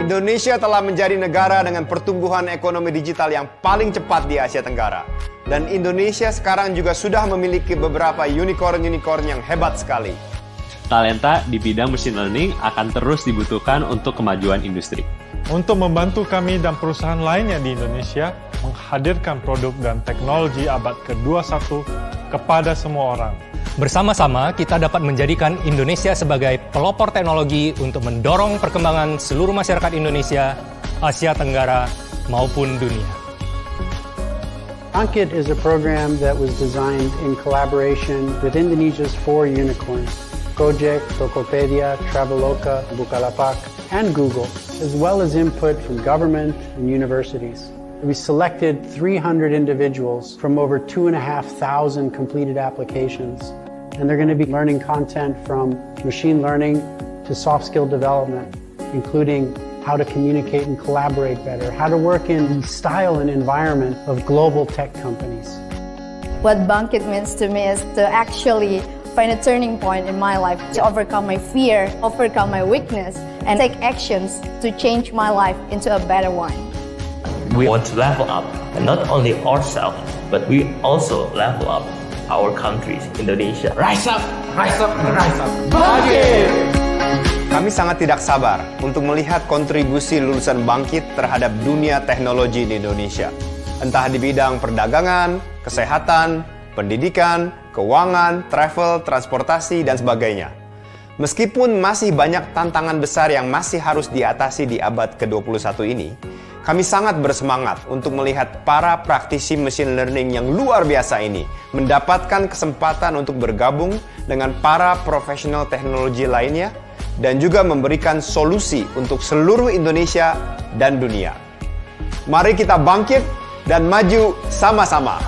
Indonesia telah menjadi negara dengan pertumbuhan ekonomi digital yang paling cepat di Asia Tenggara. Dan Indonesia sekarang juga sudah memiliki beberapa unicorn-unicorn yang hebat sekali. Talenta di bidang machine learning akan terus dibutuhkan untuk kemajuan industri. Untuk membantu kami dan perusahaan lainnya di Indonesia menghadirkan produk dan teknologi abad ke-21 kepada semua orang. Bersama-sama, kita dapat menjadikan Indonesia sebagai pelopor teknologi untuk mendorong perkembangan seluruh masyarakat Indonesia, Asia Tenggara, maupun dunia. Bangkit is a program that was designed in collaboration with Indonesia's 4 unicorns, Gojek, Tokopedia, Traveloka, Bukalapak, and Google, as well as input from government and universities. We selected 300 individuals from over 2,500 completed applications, and they're going to be learning content from machine learning to soft skill development, including how to communicate and collaborate better, how to work in the style and environment of global tech companies. What Bangkit means to me is to actually find a turning point in my life, to overcome my fear, overcome my weakness, and take actions to change my life into a better one. We want to level up, and not only ourselves, but we also level up our countries, Indonesia. Rise up, rise up, rise up. Bangkit! Kami sangat tidak sabar untuk melihat kontribusi lulusan Bangkit terhadap dunia teknologi di Indonesia. Entah di bidang perdagangan, kesehatan, pendidikan, keuangan, travel, transportasi, dan sebagainya. Meskipun masih banyak tantangan besar yang masih harus diatasi di abad ke-21 ini, kami sangat bersemangat untuk melihat para praktisi machine learning yang luar biasa ini mendapatkan kesempatan untuk bergabung dengan para profesional teknologi lainnya dan juga memberikan solusi untuk seluruh Indonesia dan dunia. Mari kita bangkit dan maju sama-sama.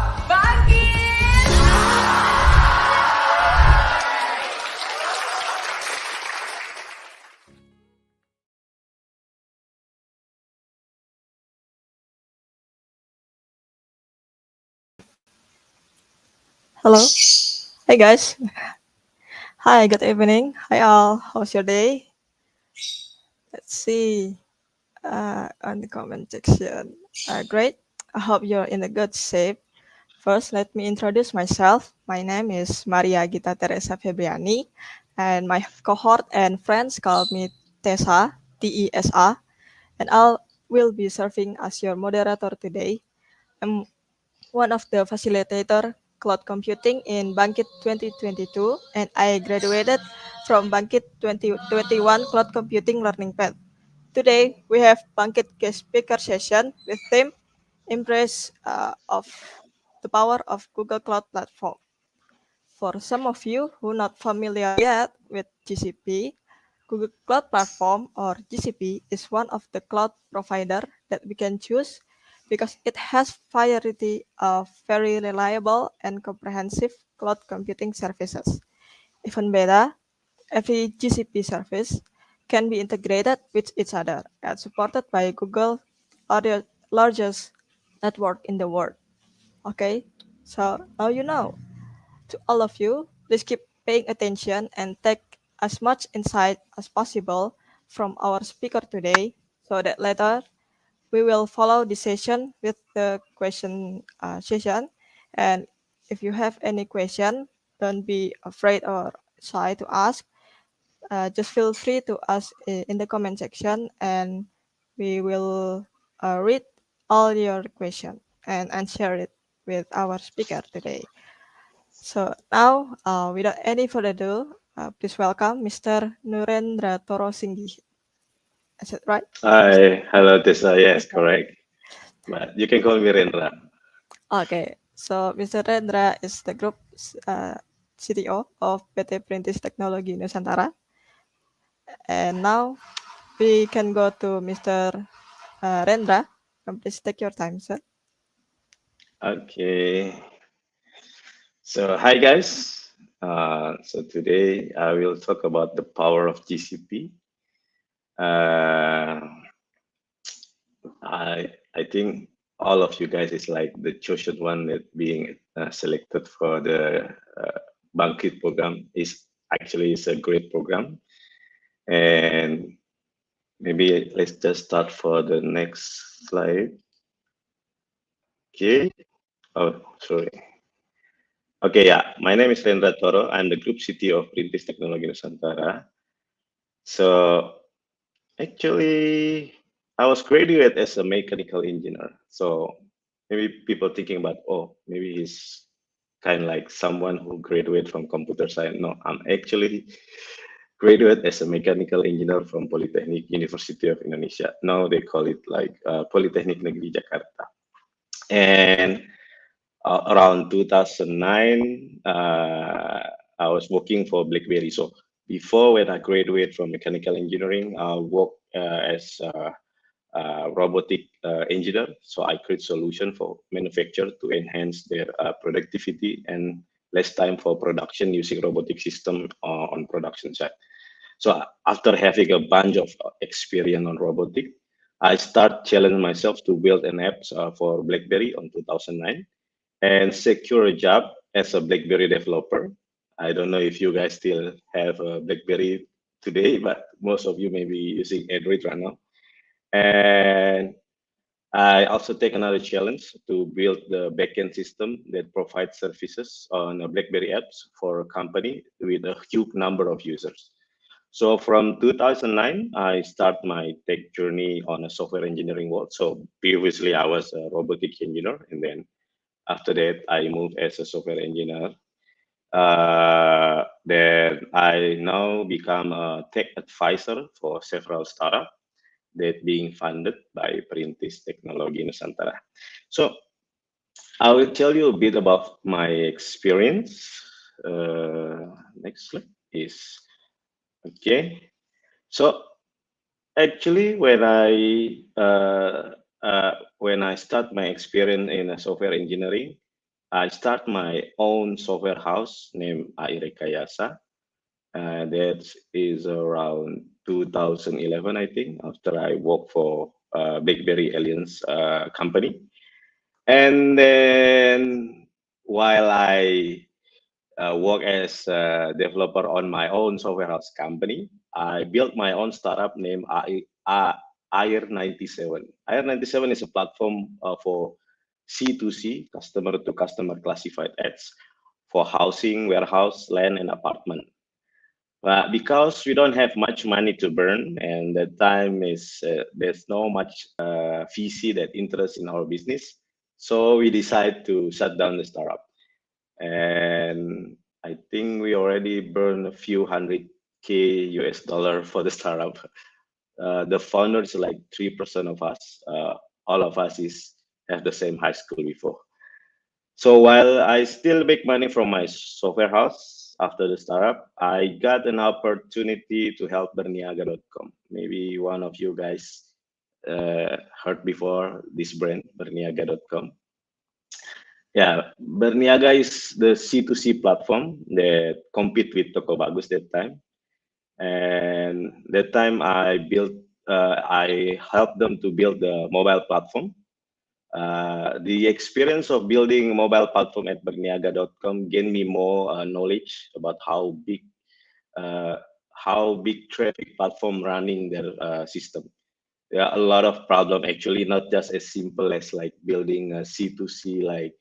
Hello. Hi guys. Hi, good evening. Hi all. How's your day? Let's see on the comment section. Great. I hope you're in a good shape. First, let me introduce myself. My name is Maria Gita Teresa Febriani, and my cohort and friends call me Tessa, T-E-S-A, and I will be serving as your moderator today. I'm one of the facilitator cloud computing in Bangkit 2022, and I graduated from Bangkit 2021 Cloud Computing Learning Path. Today, we have Bangkit guest speaker session with theme Embrace of the Power of Google Cloud Platform. For some of you who are not familiar yet with GCP, Google Cloud Platform or GCP is one of the cloud provider that we can choose because it has variety of very reliable and comprehensive cloud computing services. Even better, every GCP service can be integrated with each other and supported by Google, the largest network in the world. Okay, so now you know. To all of you, please keep paying attention and take as much insight as possible from our speaker today so that later we will follow the session with the question session. And if you have any question, don't be afraid or shy to ask. Just feel free to ask in the comment section, and we will read all your questions and answer it with our speaker today. So now, without any further ado, please welcome Mr. Nurendratoro Singgih. Is it right? Hi, hello Tessa. Yes, correct. But you can call me Rendra. Okay, so Mr. Rendra is the group CTO of PT Perintis Teknologi Nusantara. And now we can go to Mr. Rendra. Please take your time, sir. Okay. So hi guys. So today I will talk about the power of GCP. I think all of you guys is like the chosen one that being selected for the Bangkit program is a great program, and maybe let's just start for the next slide. Okay. Oh, sorry. Okay, yeah. My name is Nurendratoro. I'm the Group CTO of Perintis Teknologi Nusantara. So actually, I was graduated as a mechanical engineer. So maybe people thinking about, oh, maybe he's kind of like someone who graduated from computer science. No, I'm actually graduated as a mechanical engineer from Polytechnic University of Indonesia. Now they call it like Polytechnic Negeri Jakarta. And around 2009, I was working for BlackBerry. So before, when I graduated from mechanical engineering, I worked as a robotic engineer. So I create solution for manufacturer to enhance their productivity and less time for production using robotic system on production side. So after having a bunch of experience on robotic, I start challenging myself to build an app for BlackBerry on 2009 and secure a job as a BlackBerry developer. I don't know if you guys still have a BlackBerry today, but most of you may be using Android right now. And I also take another challenge to build the backend system that provides services on a BlackBerry apps for a company with a huge number of users. So from 2009, I start my tech journey on a software engineering world. So previously I was a robotic engineer, and then after that I moved as a software engineer. Then I now become a tech advisor for several startups that being funded by Perintis Teknologi Nusantara. So I will tell you a bit about my experience. Next slide is okay. So actually, when I start my experience in software engineering, I start my own software house named AI Rekayasa. That is around 2011, I think, after I worked for BlackBerry Alliance company. And then while I work as a developer on my own software house company, I built my own startup named Air97. Air97 is a platform for C2C, customer to customer classified ads for housing, warehouse, land, and apartment. But because we don't have much money to burn, and the time is there's no much VC that interests in our business, so we decide to shut down the startup. And I think we already burned a few $100K for the startup. The founders, like 3% of us, all of us have the same high school before. So while I still make money from my software house after the startup, I got an opportunity to help Berniaga.com. Maybe one of you guys heard before this brand, Berniaga.com. Yeah, Berniaga is the C2C platform that compete with Toko Bagus that time. And that time I helped them to build the mobile platform. The experience of building a mobile platform at Berniaga.com gave me more knowledge about how big traffic platform running their system. There are a lot of problem actually, not just as simple as like building a C2C, like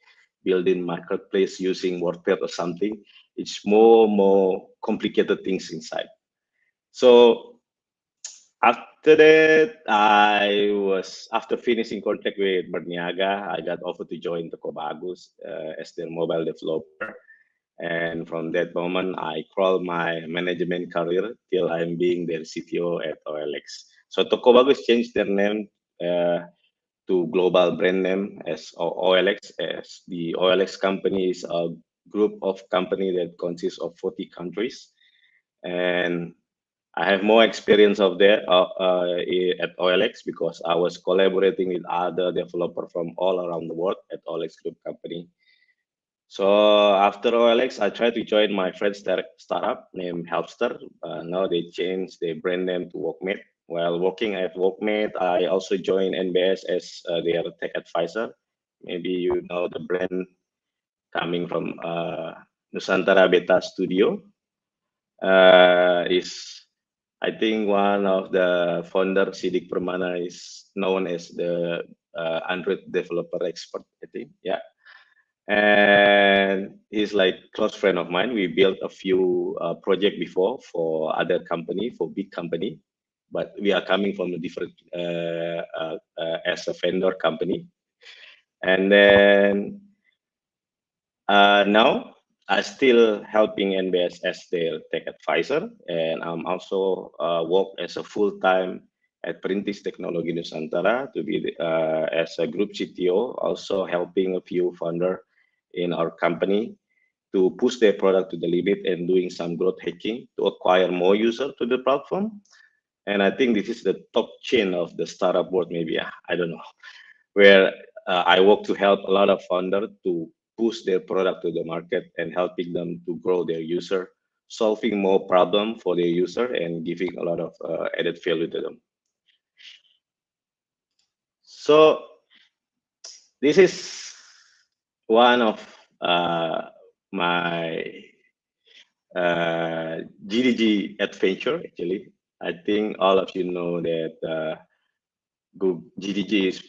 building marketplace using WordPress or something. It's more complicated things inside. So after that, after finishing contract with Berniaga, I got offered to join Toko Bagus as their mobile developer. And from that moment, I crawled my management career till I'm being their CTO at OLX. So Toko Bagus changed their name to global brand name as OLX, as the OLX company is a group of company that consists of 40 countries. And I have more experience of that at OLX because I was collaborating with other developers from all around the world at OLX Group company. So after OLX, I tried to join my friend's startup named Helpster. Now they changed their brand name to Workmate. While working at Workmate, I also joined NBS as their tech advisor. Maybe you know the brand coming from Nusantara Beta Studio. I think one of the founder, Sidik Permana, is known as the Android developer expert, I think. Yeah. And he's like close friend of mine. We built a few project before for other company, for big company, but we are coming from a different as a vendor company. And then now I'm still helping NBS as their tech advisor, and I'm also work as a full-time at Perintis Teknologi Nusantara to be as a group CTO, also helping a few founder in our company to push their product to the limit and doing some growth hacking to acquire more user to the platform. And I think this is the top chain of the startup world, maybe, I don't know, where I work to help a lot of founders to push their product to the market and helping them to grow their user, solving more problem for their user and giving a lot of added value to them. So this is one of my GDG adventure, actually. I think all of you know that GDG is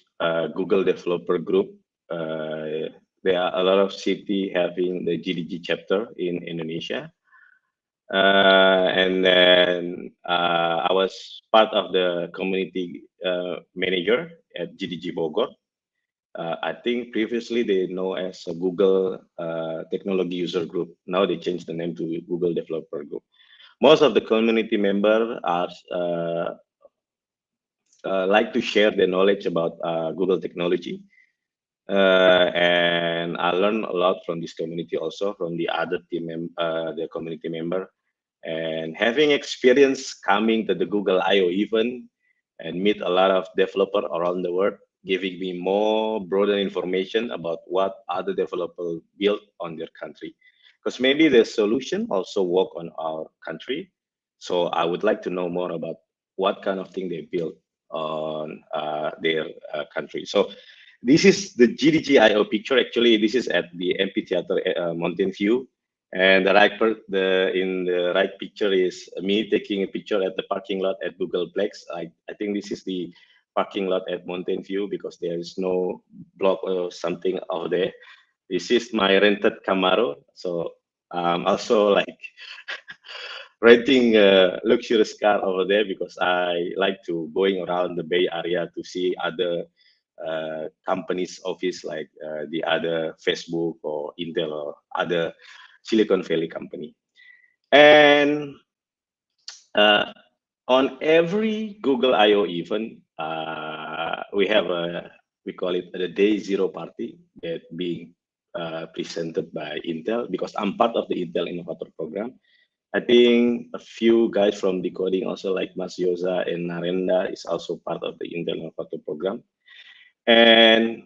Google Developer Group. There are a lot of city having the GDG chapter in Indonesia. And then I was part of the community manager at GDG Bogor. I think previously they know as a Google Technology User Group. Now they changed the name to Google Developer Group. Most of the community members are like to share their knowledge about Google technology. And I learned a lot from this community, also from the other team, the community member. And having experience coming to the Google I/O event and meet a lot of developers around the world, giving me more broader information about what other developers build on their country. Because maybe the solution also work on our country. So I would like to know more about what kind of thing they build on their country. So this is the GDG I/O picture. Actually, this is at the amphitheater Mountain View. And in the right picture is me taking a picture at the parking lot at Googleplex. I think this is the parking lot at Mountain View because there is no block or something out there. This is my rented Camaro. So I'm also like renting a luxurious car over there because I like to going around the Bay Area to see other companies' office like the other Facebook or Intel or other Silicon Valley company. And on every Google I/O event, we have we call it the day zero party that being presented by Intel because I'm part of the Intel Innovator Program. I think a few guys from Decoding also like Mas Yoza and Narendra is also part of the Intel Innovator Program. And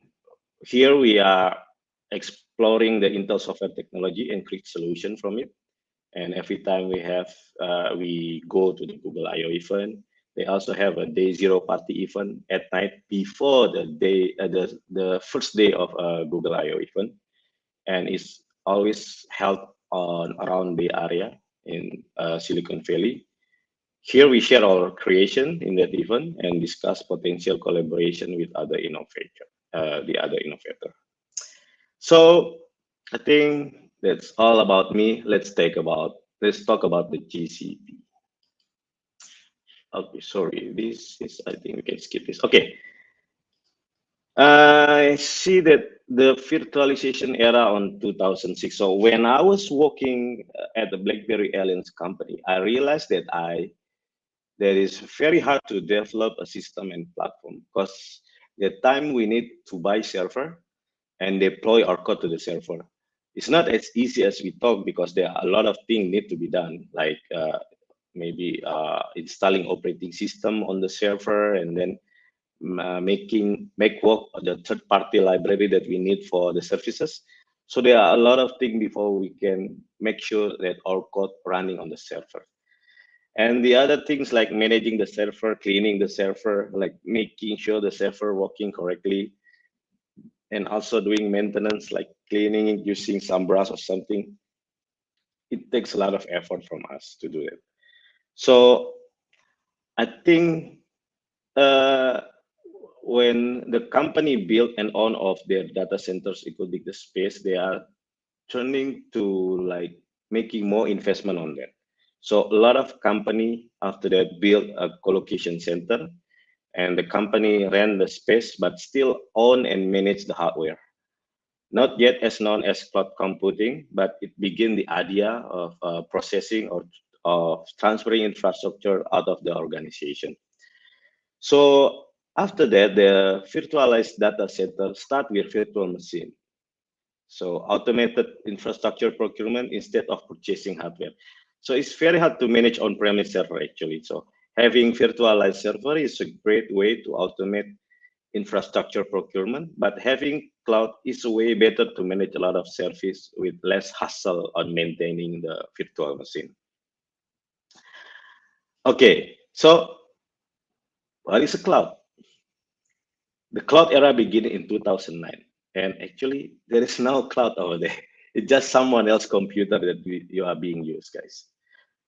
here we are exploring the Intel software technology and create solution from it. And every time we go to the Google I/O event, they also have a day zero party event at night before the day, the first day of Google I/O event, and it's always held on around the area in Silicon Valley. Here we share our creation in that event and discuss potential collaboration with other innovator. So I think that's all about me. Let's talk about the GCP. Okay, sorry, this is, I think we can skip this. Okay. I see that the virtualization era on 2006. So when I was working at the BlackBerry Alliance company, I realized that that is very hard to develop a system and platform because the time we need to buy server and deploy our code to the server. It's not as easy as we talk because there are a lot of things need to be done, like maybe installing operating system on the server and then make work the third-party library that we need for the services. So there are a lot of things before we can make sure that our code running on the server. And the other things like managing the server, cleaning the server, like making sure the server working correctly, and also doing maintenance like cleaning it using some brush or something. It takes a lot of effort from us to do it. So I think when the company built and own of their data centers, including the space, they are turning to like making more investment on that. So a lot of company after that built a colocation center, and the company ran the space, but still own and manage the hardware. Not yet as known as cloud computing, but it began the idea of processing or of transferring infrastructure out of the organization. So after that, the virtualized data center start with virtual machine. So automated infrastructure procurement instead of purchasing hardware. So it's very hard to manage on-premise server actually. So having virtualized server is a great way to automate infrastructure procurement, but having cloud is a way better to manage a lot of service with less hassle on maintaining the virtual machine. Okay, so what is a cloud? The cloud era began in 2009, and actually there is no cloud over there. It's just someone else's computer that you are being used, guys.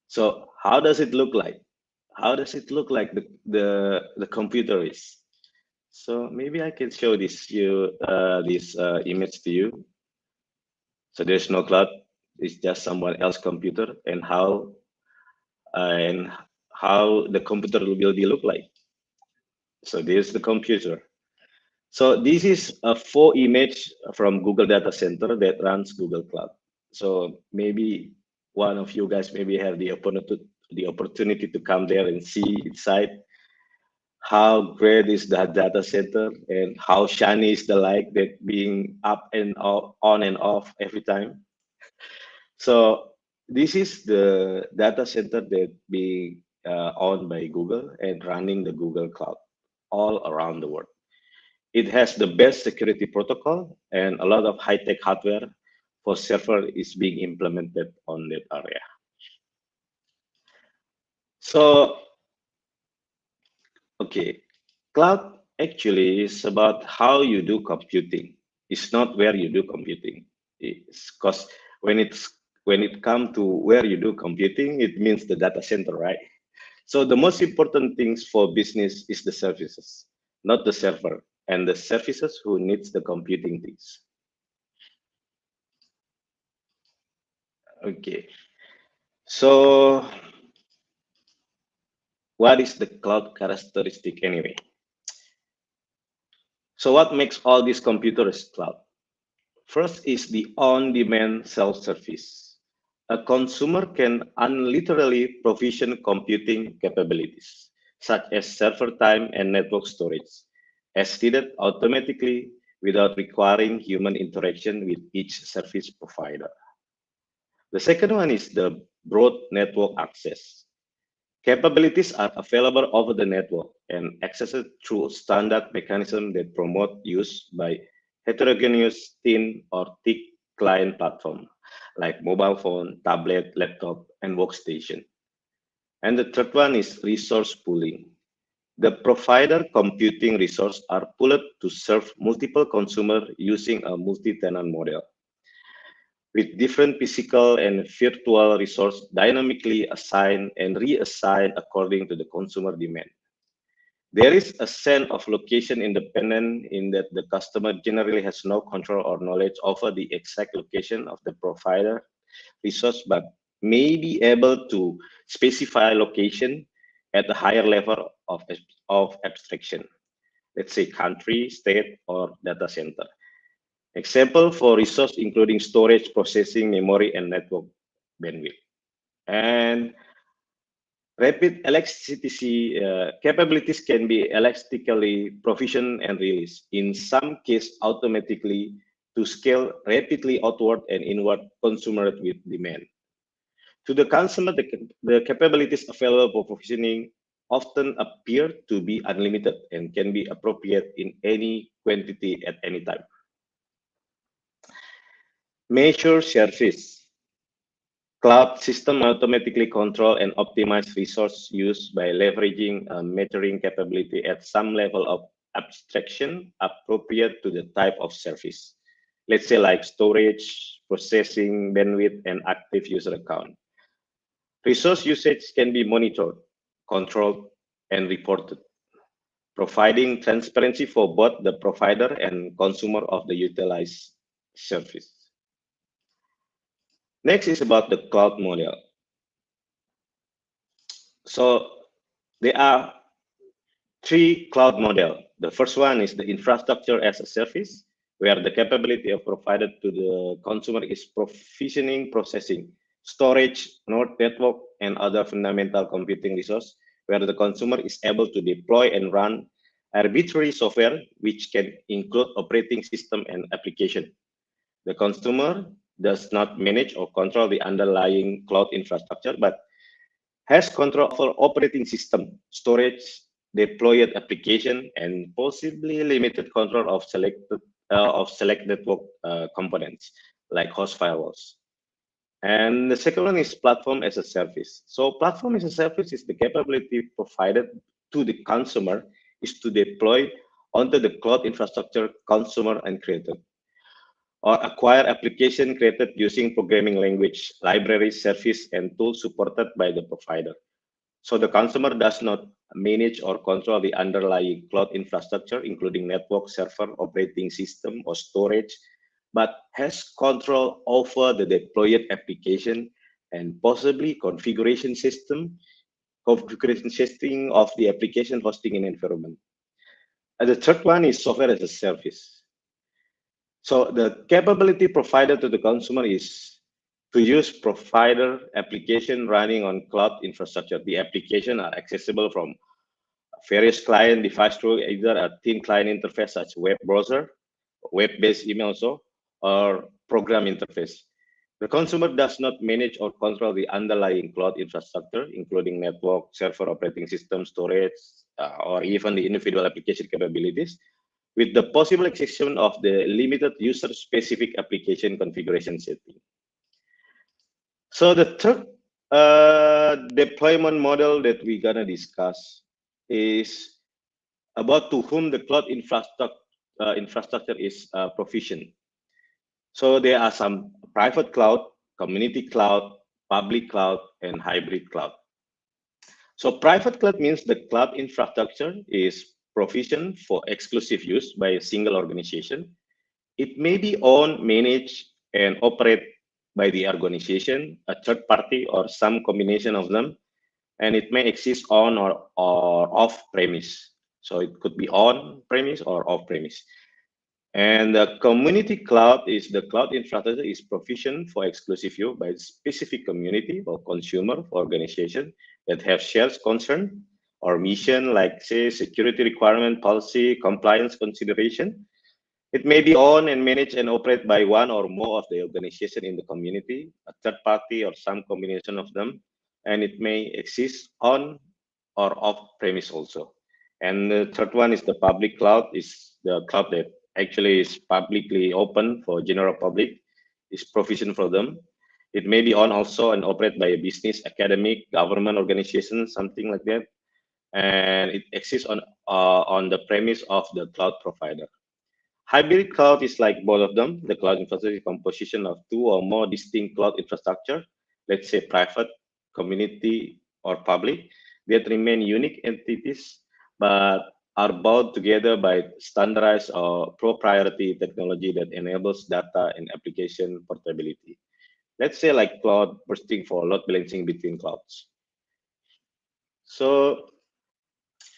So how does it look like? How does it look like the computer is? So maybe I can show this image to you. So there's no cloud. It's just someone else's computer, and how the computer will be look like. So there's the computer. So this is a full image from Google Data Center that runs Google Cloud. So maybe one of you guys maybe have the opportunity to come there and see inside how great is that data center and how shiny is the light that being up and off, on and off every time. So this is the data center that being owned by Google and running the Google Cloud all around the world. It has the best security protocol, and a lot of high-tech hardware for server is being implemented on that area. So, okay, cloud actually is about how you do computing. It's not where you do computing. It's because when it comes to where you do computing, it means the data center, right? So the most important things for business is the services, not the server, and the services who needs the computing things. Okay, so what is the cloud characteristic anyway? So what makes all these computers cloud? First is the on-demand self-service. A consumer can unilaterally provision computing capabilities, such as server time and network storage, as needed automatically without requiring human interaction with each service provider. The second one is the broad network access. Capabilities are available over the network and accessed through standard mechanisms that promote use by heterogeneous thin or thick client platform like mobile phone, tablet, laptop, and workstation. And the third one is resource pooling. The provider computing resources are pooled to serve multiple consumers using a multi-tenant model, with different physical and virtual resources dynamically assigned and reassigned according to the consumer demand. There is a sense of location independence in that the customer generally has no control or knowledge over the exact location of the provider resource, but may be able to specify location at a higher level of abstraction, let's say country, state, or data center. Example for resource including storage, processing, memory, and network bandwidth. And rapid elasticity capabilities can be elastically provisioned and released, in some case automatically, to scale rapidly outward and inward commensurate with demand. To the consumer, the capabilities available for provisioning often appear to be unlimited and can be appropriate in any quantity at any time. Measure service. Cloud system automatically control and optimize resource use by leveraging a measuring capability at some level of abstraction appropriate to the type of service. Let's say like storage, processing, bandwidth, and active user account. Resource usage can be monitored, controlled, and reported, providing transparency for both the provider and consumer of the utilized service. Next is about the cloud model. So there are three cloud model. The first one is the infrastructure as a service, where the capability of provided to the consumer is provisioning, processing, storage, node network, and other fundamental computing resource, where the consumer is able to deploy and run arbitrary software, which can include operating system and application. The consumer does not manage or control the underlying cloud infrastructure, but has control over operating system, storage, deployed application, and possibly limited control of select network components like host firewalls. And the second one is platform as a service. So platform as a service is the capability provided to the consumer is to deploy onto the cloud infrastructure consumer and created, or acquire application created using programming language, libraries, service, and tools supported by the provider. So the consumer does not manage or control the underlying cloud infrastructure, including network, server, operating system, or storage, but has control over the deployed application and possibly configuration system of the application hosting and environment. And the third one is software as a service. So the capability provided to the consumer is to use provider application running on cloud infrastructure. The application are accessible from various client device through either a thin client interface such web browser, web-based email also, or program interface. The consumer does not manage or control the underlying cloud infrastructure, including network, server, operating system, storage, or even the individual application capabilities, with the possible exception of the limited user-specific application configuration setting. So the third deployment model that we're gonna discuss is about to whom the cloud infrastructure is provisioned. So there are some private cloud, community cloud, public cloud, and hybrid cloud. So private cloud means the cloud infrastructure is provisioned for exclusive use by a single organization. It may be owned, managed, and operate by the organization, a third party, or some combination of them, and it may exist on or off premise. So it could be on premise or off premise. And the community cloud is the cloud infrastructure is provisioned for exclusive use by specific community or consumer organization that have shared concern or mission, like say security requirement, policy, compliance consideration. It may be owned and managed and operated by one or more of the organization in the community, a third party, or some combination of them, and it may exist on or off premise also. And the third one is the public cloud, is the cloud that actually is publicly open for general public, is provision for them. It may be on also and operated by a business, academic, government organization, something like that. And it exists on the premise of the cloud provider. Hybrid cloud is like both of them. The cloud infrastructure is composition of two or more distinct cloud infrastructure, let's say private, community, or public, that remain unique entities, but are bound together by standardized or proprietary technology that enables data and application portability. Let's say like cloud bursting for load balancing between clouds. So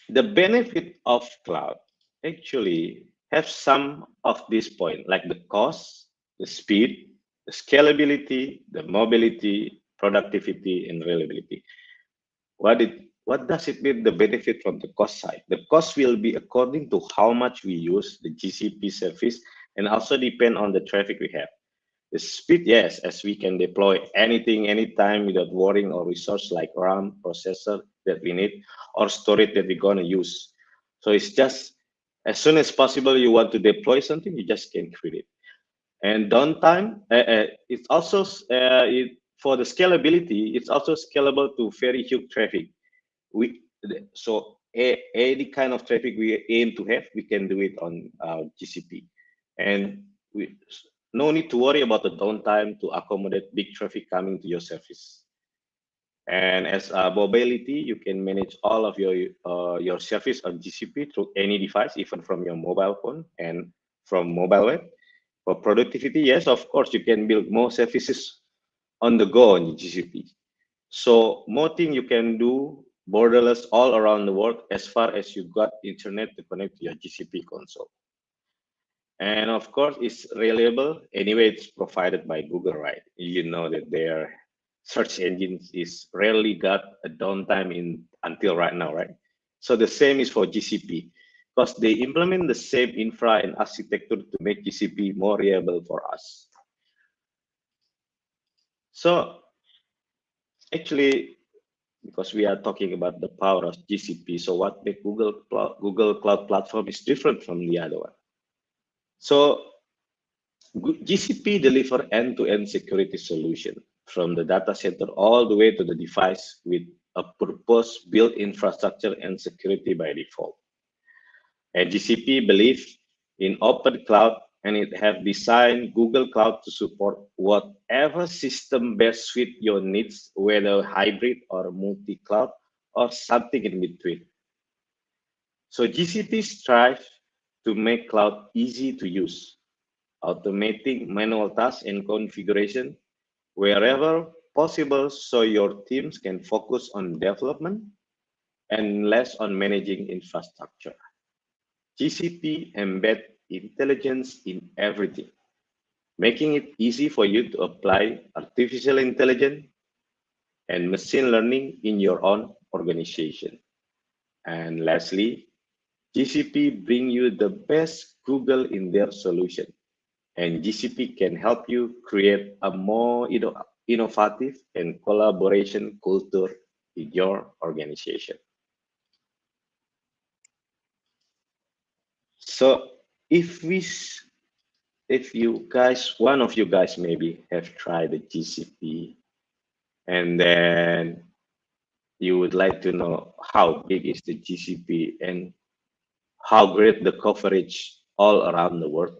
the benefit of cloud actually have some of these points, like the cost, the speed, the scalability, the mobility, productivity, and reliability. What does it mean, the benefit from the cost side? The cost will be according to how much we use the GCP service and also depend on the traffic we have. The speed, yes, as we can deploy anything, anytime without worrying or resource like RAM, processor that we need, or storage that we're gonna use. So it's just, as soon as possible, you want to deploy something, you just can create it. And downtime, it's also, for the scalability, it's also scalable to very huge traffic. So any kind of traffic we aim to have, we can do it on GCP. And no need to worry about the downtime to accommodate big traffic coming to your service. And as a mobility, you can manage all of your service on GCP through any device, even from your mobile phone and from mobile web. For productivity, yes, of course, you can build more services on the go on GCP. So more thing you can do borderless all around the world as far as you got internet to connect to your GCP console. And of course, it's reliable. Anyway, it's provided by Google, right? You know that their search engines is rarely got a downtime until right now, right? So the same is for GCP, because they implement the same infra and architecture to make GCP more reliable for us. So actually, because we are talking about the power of GCP, so what makes Google Cloud Platform is different from the other one? So GCP deliver end-to-end security solution from the data center all the way to the device with a purpose-built infrastructure and security by default. And GCP believes in open cloud, and it have designed Google Cloud to support whatever system best suit your needs, whether hybrid or multi-cloud or something in between. So GCP strives to make cloud easy to use, automating manual tasks and configuration wherever possible, so your teams can focus on development and less on managing infrastructure. GCP embeds intelligence in everything, making it easy for you to apply artificial intelligence and machine learning in your own organization. And lastly, GCP bring you the best Google in their solution, and GCP can help you create a more innovative and collaboration culture in your organization. So if you guys, one of you guys maybe have tried the GCP, and then you would like to know how big is the GCP and how great the coverage all around the world,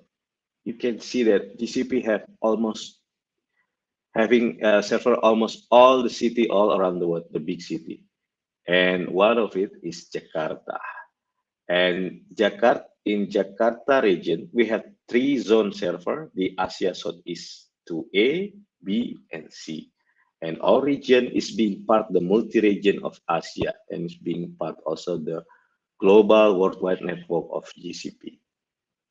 you can see that GCP have almost having server almost all the city all around the world, the big city. And one of it is Jakarta. And in Jakarta region, we have 3 zone server, the Asia Southeast 2A, B, and C. And our region is being part the multi-region of Asia, and is being part also the global worldwide network of GCP.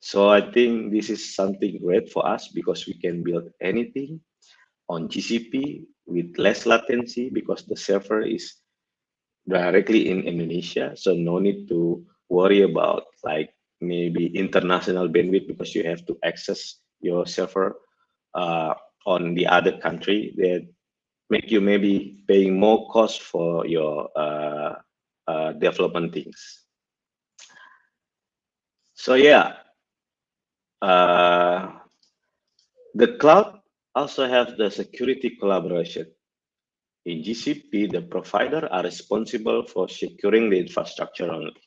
So I think this is something great for us because we can build anything on GCP with less latency because the server is directly in Indonesia. So no need to worry about like maybe international bandwidth because you have to access your server on the other country that make you maybe paying more cost for your development things. So yeah, the cloud also have the security collaboration. In GCP, the provider are responsible for securing the infrastructure only.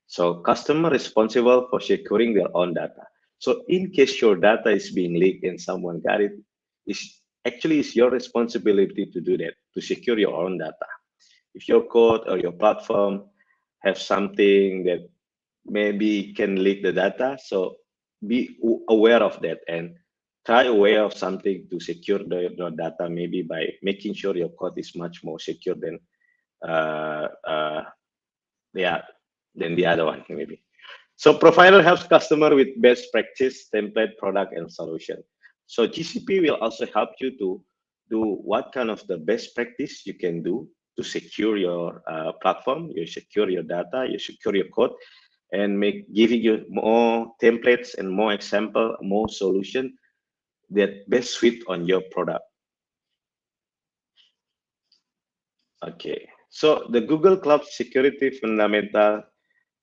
So customer responsible for securing their own data. So in case your data is being leaked and someone got it, it's your responsibility to do that, to secure your own data. If your code or your platform have something that maybe can leak the data, so be aware of that and try aware of something to secure the data, maybe by making sure your code is much more secure than the other one maybe. So provider helps customer with best practice, template, product, and solution. So GCP will also help you to do what kind of the best practice you can do to secure your platform, you secure your data, you secure your code, and giving you more templates and more example, more solution that best fit on your product. Okay, so the Google Cloud Security Fundamental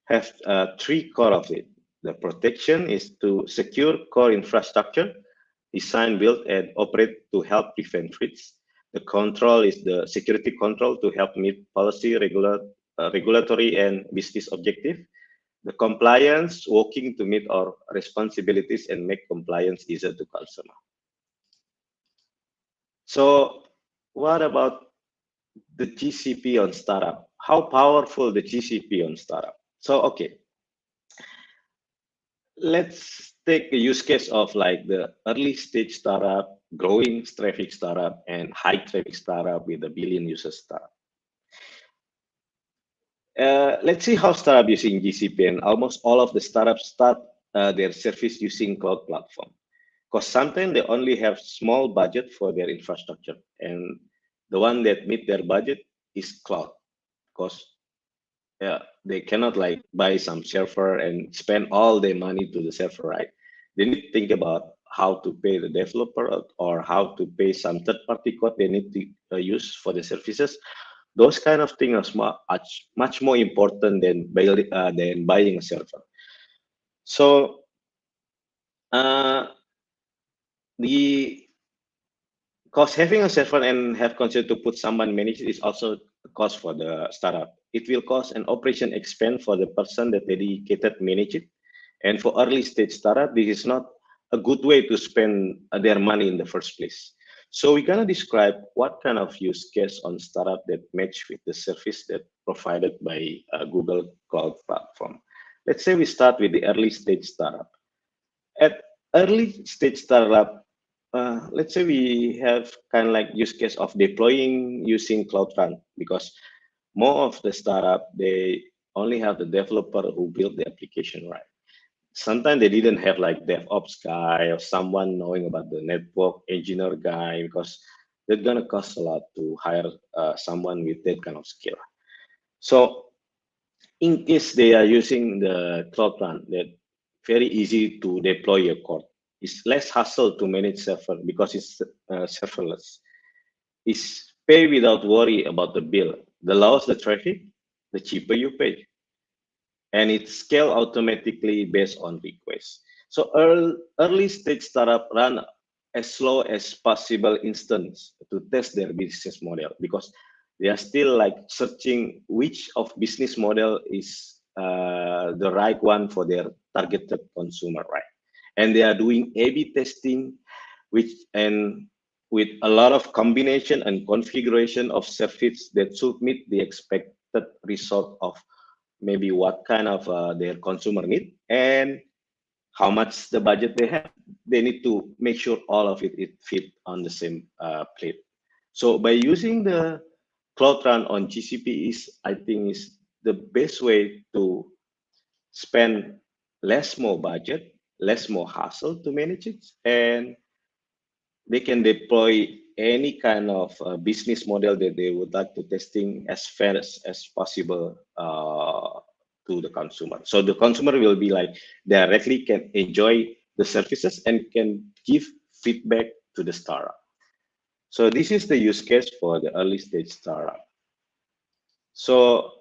have 3 core of it. The protection is to secure core infrastructure, design, build, and operate to help prevent threats. The control is the security control to help meet policy, regulatory, and business objective. The compliance, working to meet our responsibilities and make compliance easier to consumer. So what about the GCP on startup, how powerful the GCP on startup. So, okay, let's take a use case of like the early stage startup, growing traffic startup, and high traffic startup with a billion users startup. Let's see how startup using GCP, and almost all of the startups start their service using cloud platform. Because sometimes they only have small budget for their infrastructure, and the one that meet their budget is cloud. Because they cannot like buy some server and spend all their money to the server, right? They need to think about how to pay the developer or how to pay some third-party code they need to use for the services. Those kind of things are much more important than buying a server. So the cost having a server and have considered to put someone manage it is also a cost for the startup. It will cost an operation expense for the person that dedicated manage it. And for early stage startup, this is not a good way to spend their money in the first place. So we're gonna describe what kind of use case on startup that match with the service that provided by Google Cloud Platform. Let's say we start with the early stage startup. At early stage startup, let's say we have kind of like use case of deploying using Cloud Run, because more of the startup, they only have the developer who built the application, right? Sometimes they didn't have like DevOps guy or someone knowing about the network engineer guy, because they're gonna cost a lot to hire someone with that kind of skill. So in case they are using the Cloud Run, that very easy to deploy your code. It's less hassle to manage server because it's serverless. It's pay without worry about the bill. The lower the traffic, the cheaper you pay. And it scale automatically based on requests. So early stage startup run as slow as possible instance to test their business model, because they are still like searching which of business model is the right one for their targeted consumer, right? And they are doing A/B testing, which and with a lot of combination and configuration of service that should meet the expected result of maybe what kind of their consumer need and how much the budget they have. They need to make sure all of it fit on the same plate. So by using the Cloud Run on GCP I think is the best way to spend less more budget, less more hassle to manage it, and they can deploy any kind of business model that they would like to testing as fast as possible to the consumer. So the consumer will be like directly can enjoy the services and can give feedback to the startup. So this is the use case for the early stage startup. So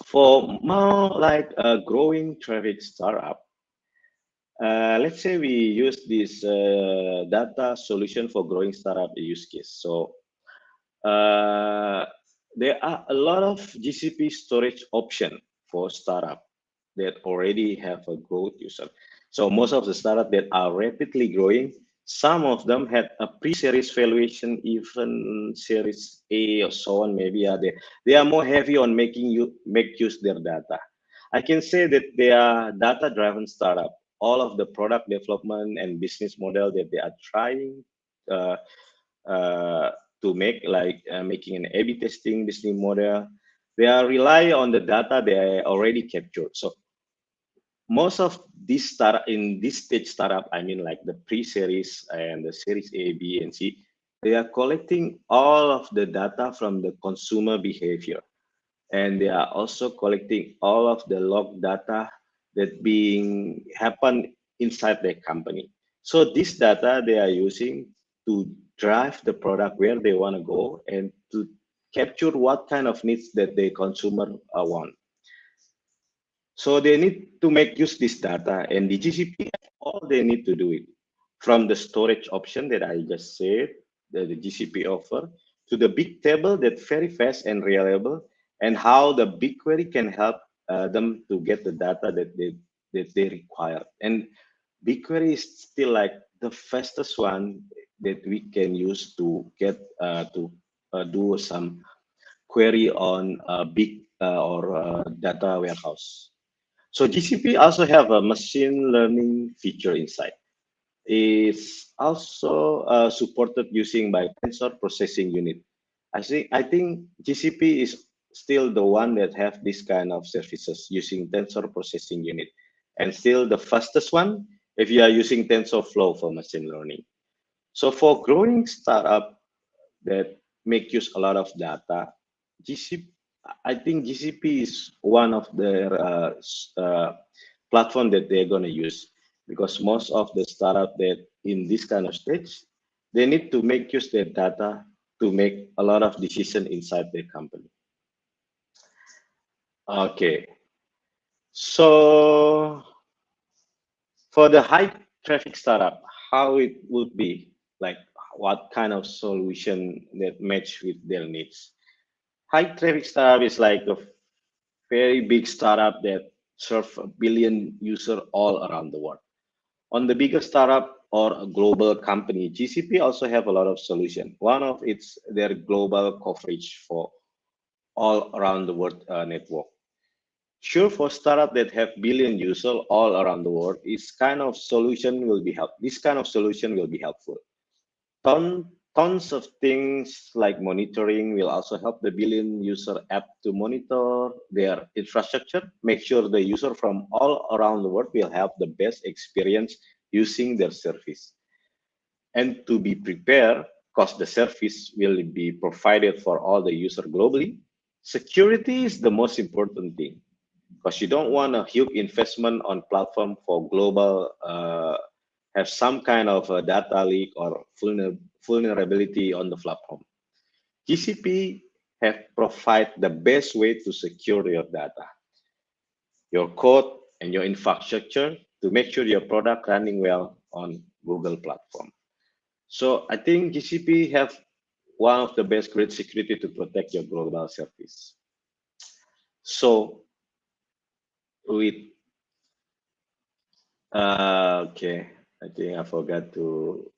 for more like a growing traffic startup, let's say we use this data solution for growing startup use case. So there are a lot of GCP storage option for startup that already have a growth user. So most of the startup that are rapidly growing, some of them had a pre-series valuation, even series A or so on. Maybe they are more heavy on make use their data. I can say that they are data-driven startup. All of the product development and business model that they are trying to make, like making an A/B testing business model, they are rely on the data they already captured. So most of this startup in this stage startup, I mean like the pre-series and the series A, B, and C, they are collecting all of the data from the consumer behavior. And they are also collecting all of the log data that being happen inside their company. So this data they are using to drive the product where they want to go and to capture what kind of needs that the consumer want. So they need to make use this data, and the GCP, all they need to do it from the storage option that I just said, the GCP offer, to the big table that's very fast and reliable, and how the BigQuery can help them to get the data that they require. And BigQuery is still like the fastest one that we can use to get to do some query on a big data warehouse. So GCP also have a machine learning feature inside. It's also supported using by tensor processing unit. I think GCP is still the one that have this kind of services using tensor processing unit, and still the fastest one if you are using TensorFlow for machine learning. So for growing startup that make use a lot of data, I think GCP is one of their platform that they're going to use, because most of the startup that in this kind of stage, they need to make use their data to make a lot of decision inside their company. Okay, so for the high traffic startup, how it would be, like what kind of solution that match with their needs? High traffic startup is like a very big startup that serve a billion user all around the world. On the bigger startup or a global company, GCP also have a lot of solution. One of it's their global coverage for all around the world network. Sure, for startup that have billion users all around the world, this kind of solution will be helpful. Tons of things like monitoring will also help the billion user app to monitor their infrastructure, make sure the user from all around the world will have the best experience using their service. And to be prepared, because the service will be provided for all the user globally, security is the most important thing, because you don't want a huge investment on platform for global have some kind of a data leak or vulnerability on the platform. GCP have provide the best way to secure your data, your code, and your infrastructure to make sure your product running well on Google platform. So I think GCP have one of the best great security to protect your global service. So with okay, I think I forgot to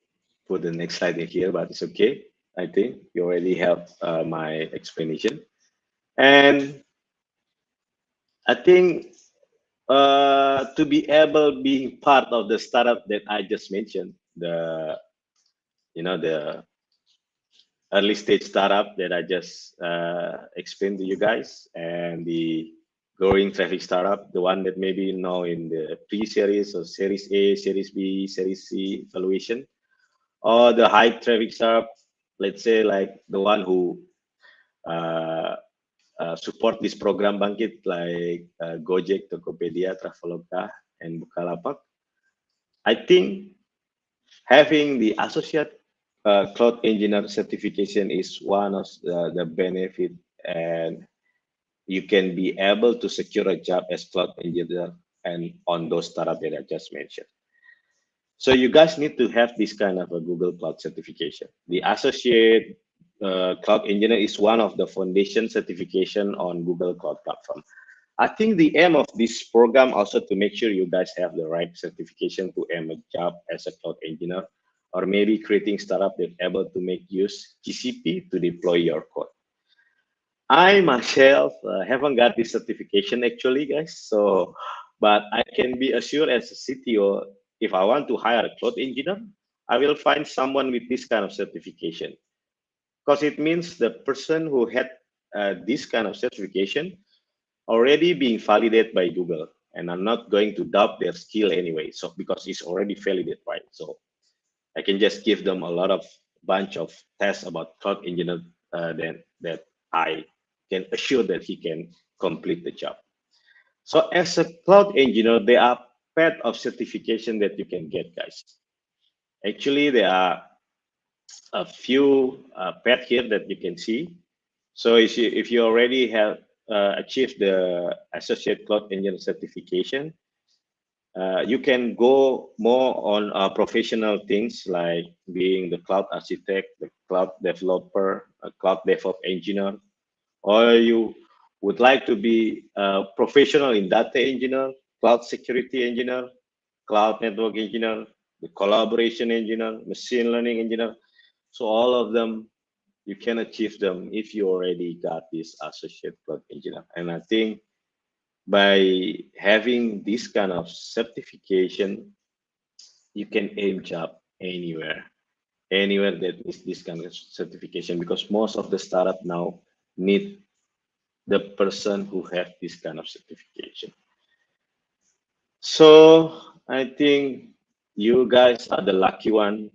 put the next slide in here, but it's okay. I think you already have my explanation. And I think to be able being part of the startup that I just mentioned, the early stage startup that I just explained to you guys, and the growing traffic startup, the one that maybe you know in the pre-series or series A, series B, series C valuation, or the high traffic startup, let's say like the one who support this program Bangkit, like Gojek, Tokopedia, Traveloka, and Bukalapak. I think having the associate cloud engineer certification is one of the benefit, and you can be able to secure a job as cloud engineer and on those startups that I just mentioned. So you guys need to have this kind of a Google Cloud certification. The associate cloud engineer is one of the foundation certification on Google Cloud Platform. I think the aim of this program also to make sure you guys have the right certification to aim a job as a cloud engineer, or maybe creating startup that able to make use GCP to deploy your code. I myself haven't got this certification actually, guys. So, but I can be assured as a CTO, if I want to hire a cloud engineer, I will find someone with this kind of certification, because it means the person who had this kind of certification already being validated by Google, and I'm not going to doubt their skill anyway. So because it's already validated, right? So I can just give them a lot of bunch of tests about cloud engineer that I can assure that he can complete the job. So as a cloud engineer, there are path of certification that you can get, guys. Actually, there are a few paths here that you can see. So if you already have achieved the associate cloud engineer certification, you can go more on professional things like being the cloud architect, the cloud developer, a cloud DevOps engineer, or you would like to be a professional in data engineer, cloud security engineer, cloud network engineer, the collaboration engineer, machine learning engineer. So all of them you can achieve them if you already got this associate cloud engineer. And I think by having this kind of certification, you can aim job anywhere that is this kind of certification, because most of the startup now need the person who have this kind of certification. So I think you guys are the lucky one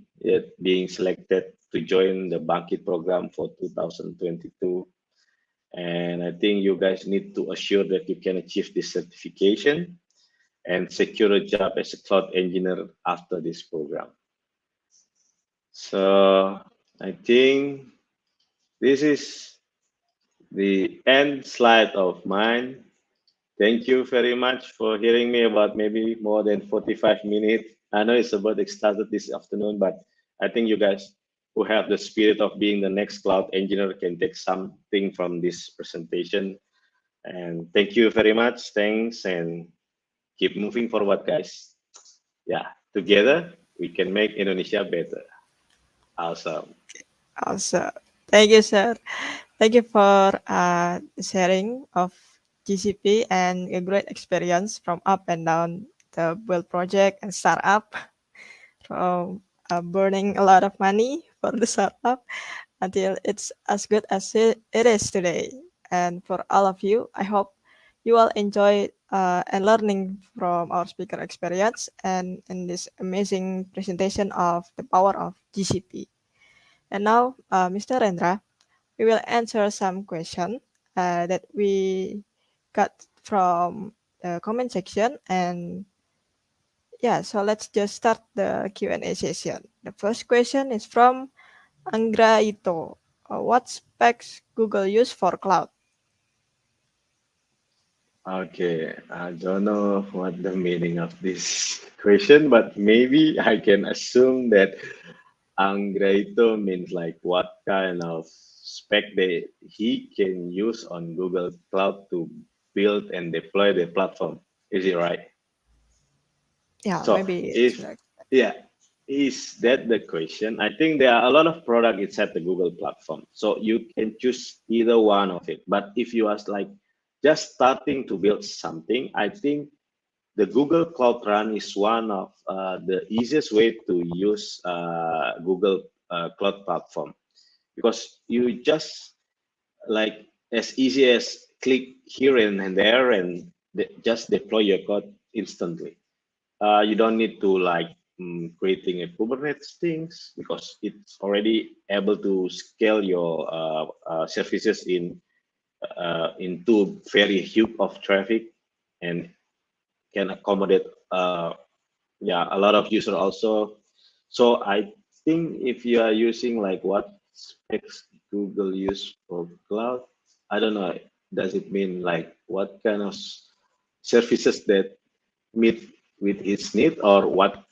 being selected to join the Bangkit program for 2022. And I think you guys need to assure that you can achieve this certification and secure a job as a cloud engineer after this program. So I think this is the end slide of mine. Thank you very much for hearing me about maybe more than 45 minutes. I know it's about started this afternoon, but I think you guys who have the spirit of being the next cloud engineer can take something from this presentation. And thank you very much. Thanks, and keep moving forward, guys. Yeah, together we can make Indonesia better. Awesome. Awesome. Thank you, sir. Thank you for sharing of GCP and a great experience from up and down the build project and startup, from burning a lot of money for the startup until it's as good as it is today. And for all of you, I hope you all enjoy and learning from our speaker experience and in this amazing presentation of the power of GCP. And now, Mr. Rendra, we will answer some questions that we got from the comment section. And yeah, so let's just start the Q&A session. The first question is from Anggra Ito. What specs Google use for cloud? Okay, I don't know what the meaning of this question, but maybe I can assume that Anggraito means like what kind of spec he can use on Google Cloud to build and deploy the platform. Is it right? Yeah, So maybe it's if, like, yeah, is that the question? I think there are a lot of product inside the Google platform, so you can choose either one of it. But if you are like just starting to build something, I think the Google Cloud Run is one of the easiest way to use Google Cloud Platform, because you just like as easy as click here and there and just deploy your code instantly. You don't need to like creating a Kubernetes things, because it's already able to scale your services into very huge of traffic, and can accommodate yeah, a lot of user also. So I think if you are using like what specs Google use for cloud, I don't know, does it mean like what kind of services that meet with its need, or what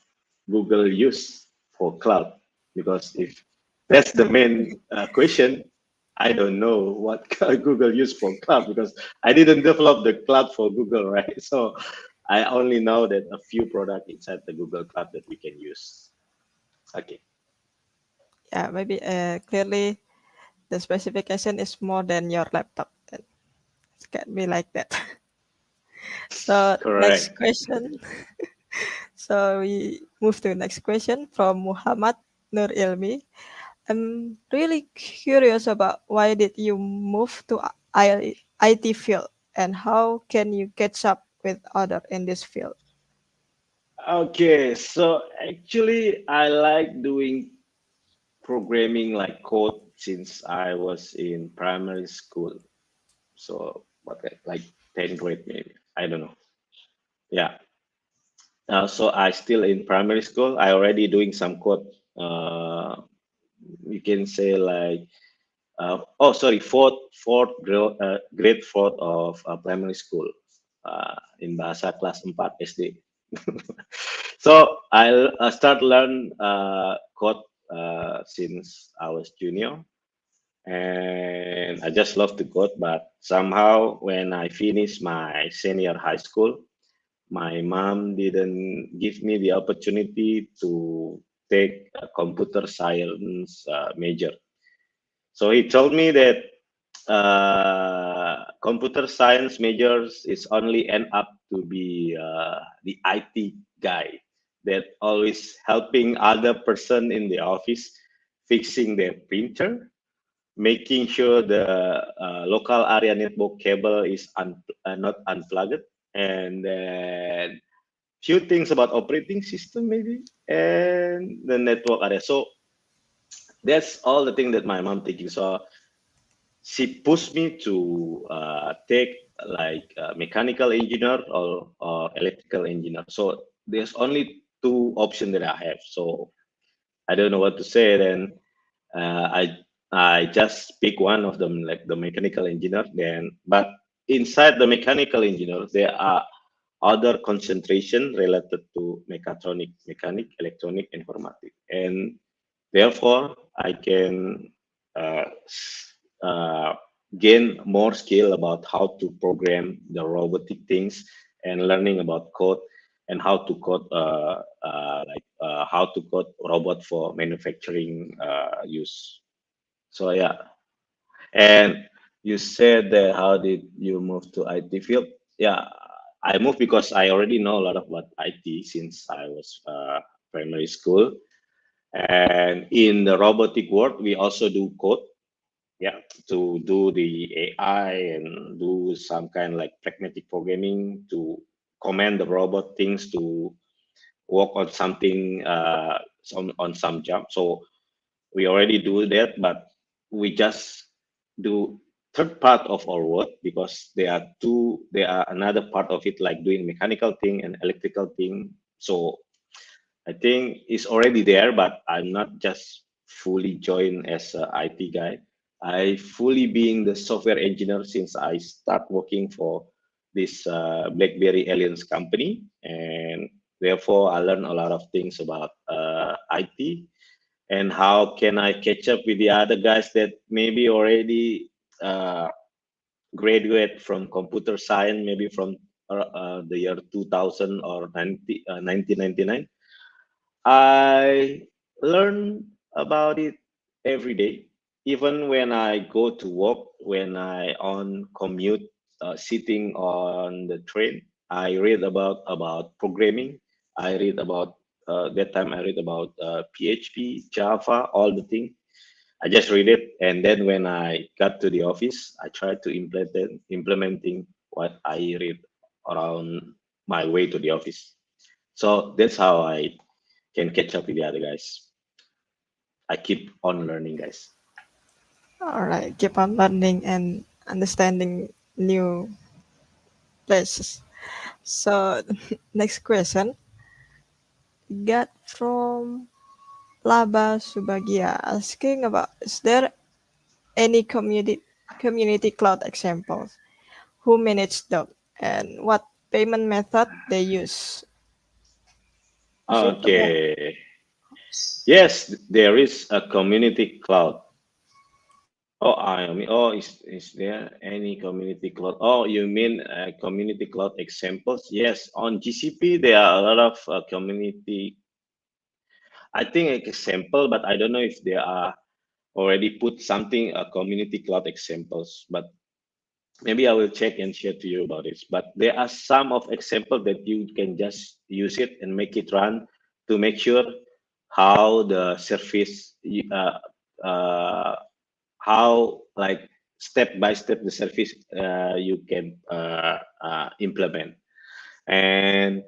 Google use for cloud? Because if that's the main question, I don't know what Google use for cloud, because I didn't develop the cloud for Google, right? So I only know that a few products inside the Google Cloud that we can use. Okay. yeah, maybe clearly the specification is more than your laptop. It can be like that. So next Correct. question. So we move to the next question from Muhammad Nur Ilmi. I'm really curious about why did you move to IT field, and how can you catch up with other in this field? Okay, so actually I like doing programming like code since I was in primary school. So what, like 10th grade maybe, I don't know. Yeah. So I still in primary school. I already doing some code. You can say like, oh sorry, grade fourth of primary school in bahasa kelas 4 SD. So I start learn code since I was junior, and I just love to code. But somehow when I finished my senior high school, my mom didn't give me the opportunity to take a computer science major. So he told me that computer science majors is only end up to be the IT guy that always helping other person in the office fixing their printer, making sure the local area network cable is not unplugged, and then few things about operating system maybe, and the network area. So that's all the thing that my mom thinking. So she pushed me to take like mechanical engineer or electrical engineer. So there's only two options that I have. So I don't know what to say. Then I just pick one of them, like the mechanical engineer. Then, but inside the mechanical engineer, there are other concentration related to mechatronic, mechanic, electronic, informatic, and therefore I can uh, uh, gain more skill about how to program the robotic things and learning about code and how to code how to code robot for manufacturing use. So yeah, and you said that how did you move to IT field? Yeah, I moved because I already know a lot about IT since I was primary school. And in the robotic world, we also do code, yeah, to do the AI and do some kind of like pragmatic programming to command the robot things to work on something, on some job. So we already do that, but we just do third part of our work because there are another part of it like doing mechanical thing and electrical thing. So I think it's already there, but I'm not just fully joined as a IT guy. I fully being the software engineer since I start working for this BlackBerry Aliens company, and therefore I learn a lot of things about IT and how can I catch up with the other guys that maybe already uh, graduate from computer science, maybe from the year 2000 or 1999. I learn about it every day, even when I go to work, when I on commute, sitting on the train. I read about programming. I read about that time. I read about PHP, Java, all the thing. I just read it, and then when I got to the office, I tried to implementing what I read around my way to the office. So that's how I can catch up with the other guys. I keep on learning, guys. All right, keep on learning and understanding new places. So, next question got from Laba Subagia asking about, is there any community cloud examples? Who manage them and what payment method they use? Suitable. Okay. Yes, there is a community cloud. Oh, I mean, oh, is there any community cloud? Oh, you mean community cloud examples? Yes, on GCP there are a lot of community. I think example, but I don't know if they are already put something community cloud examples. But maybe I will check and share to you about this. But there are some of example that you can just use it and make it run to make sure how the service, how like step by step the service you can implement. And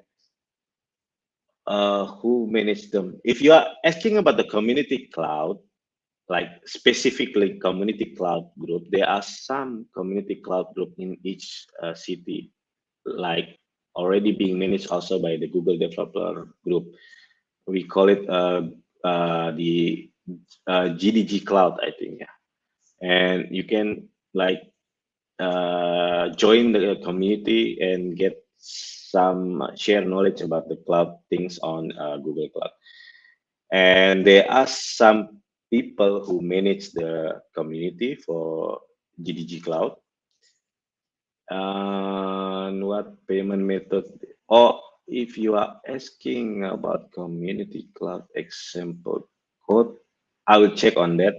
who manage them? If you are asking about the community cloud, like specifically community cloud group, there are some community cloud group in each city, like already being managed also by the Google developer group. We call it the GDG cloud, I think. Yeah, and you can like join the community and get some share knowledge about the cloud things on Google Cloud. And there are some people who manage the community for GDG Cloud. And what payment method? Or if you are asking about community cloud example code, I will check on that.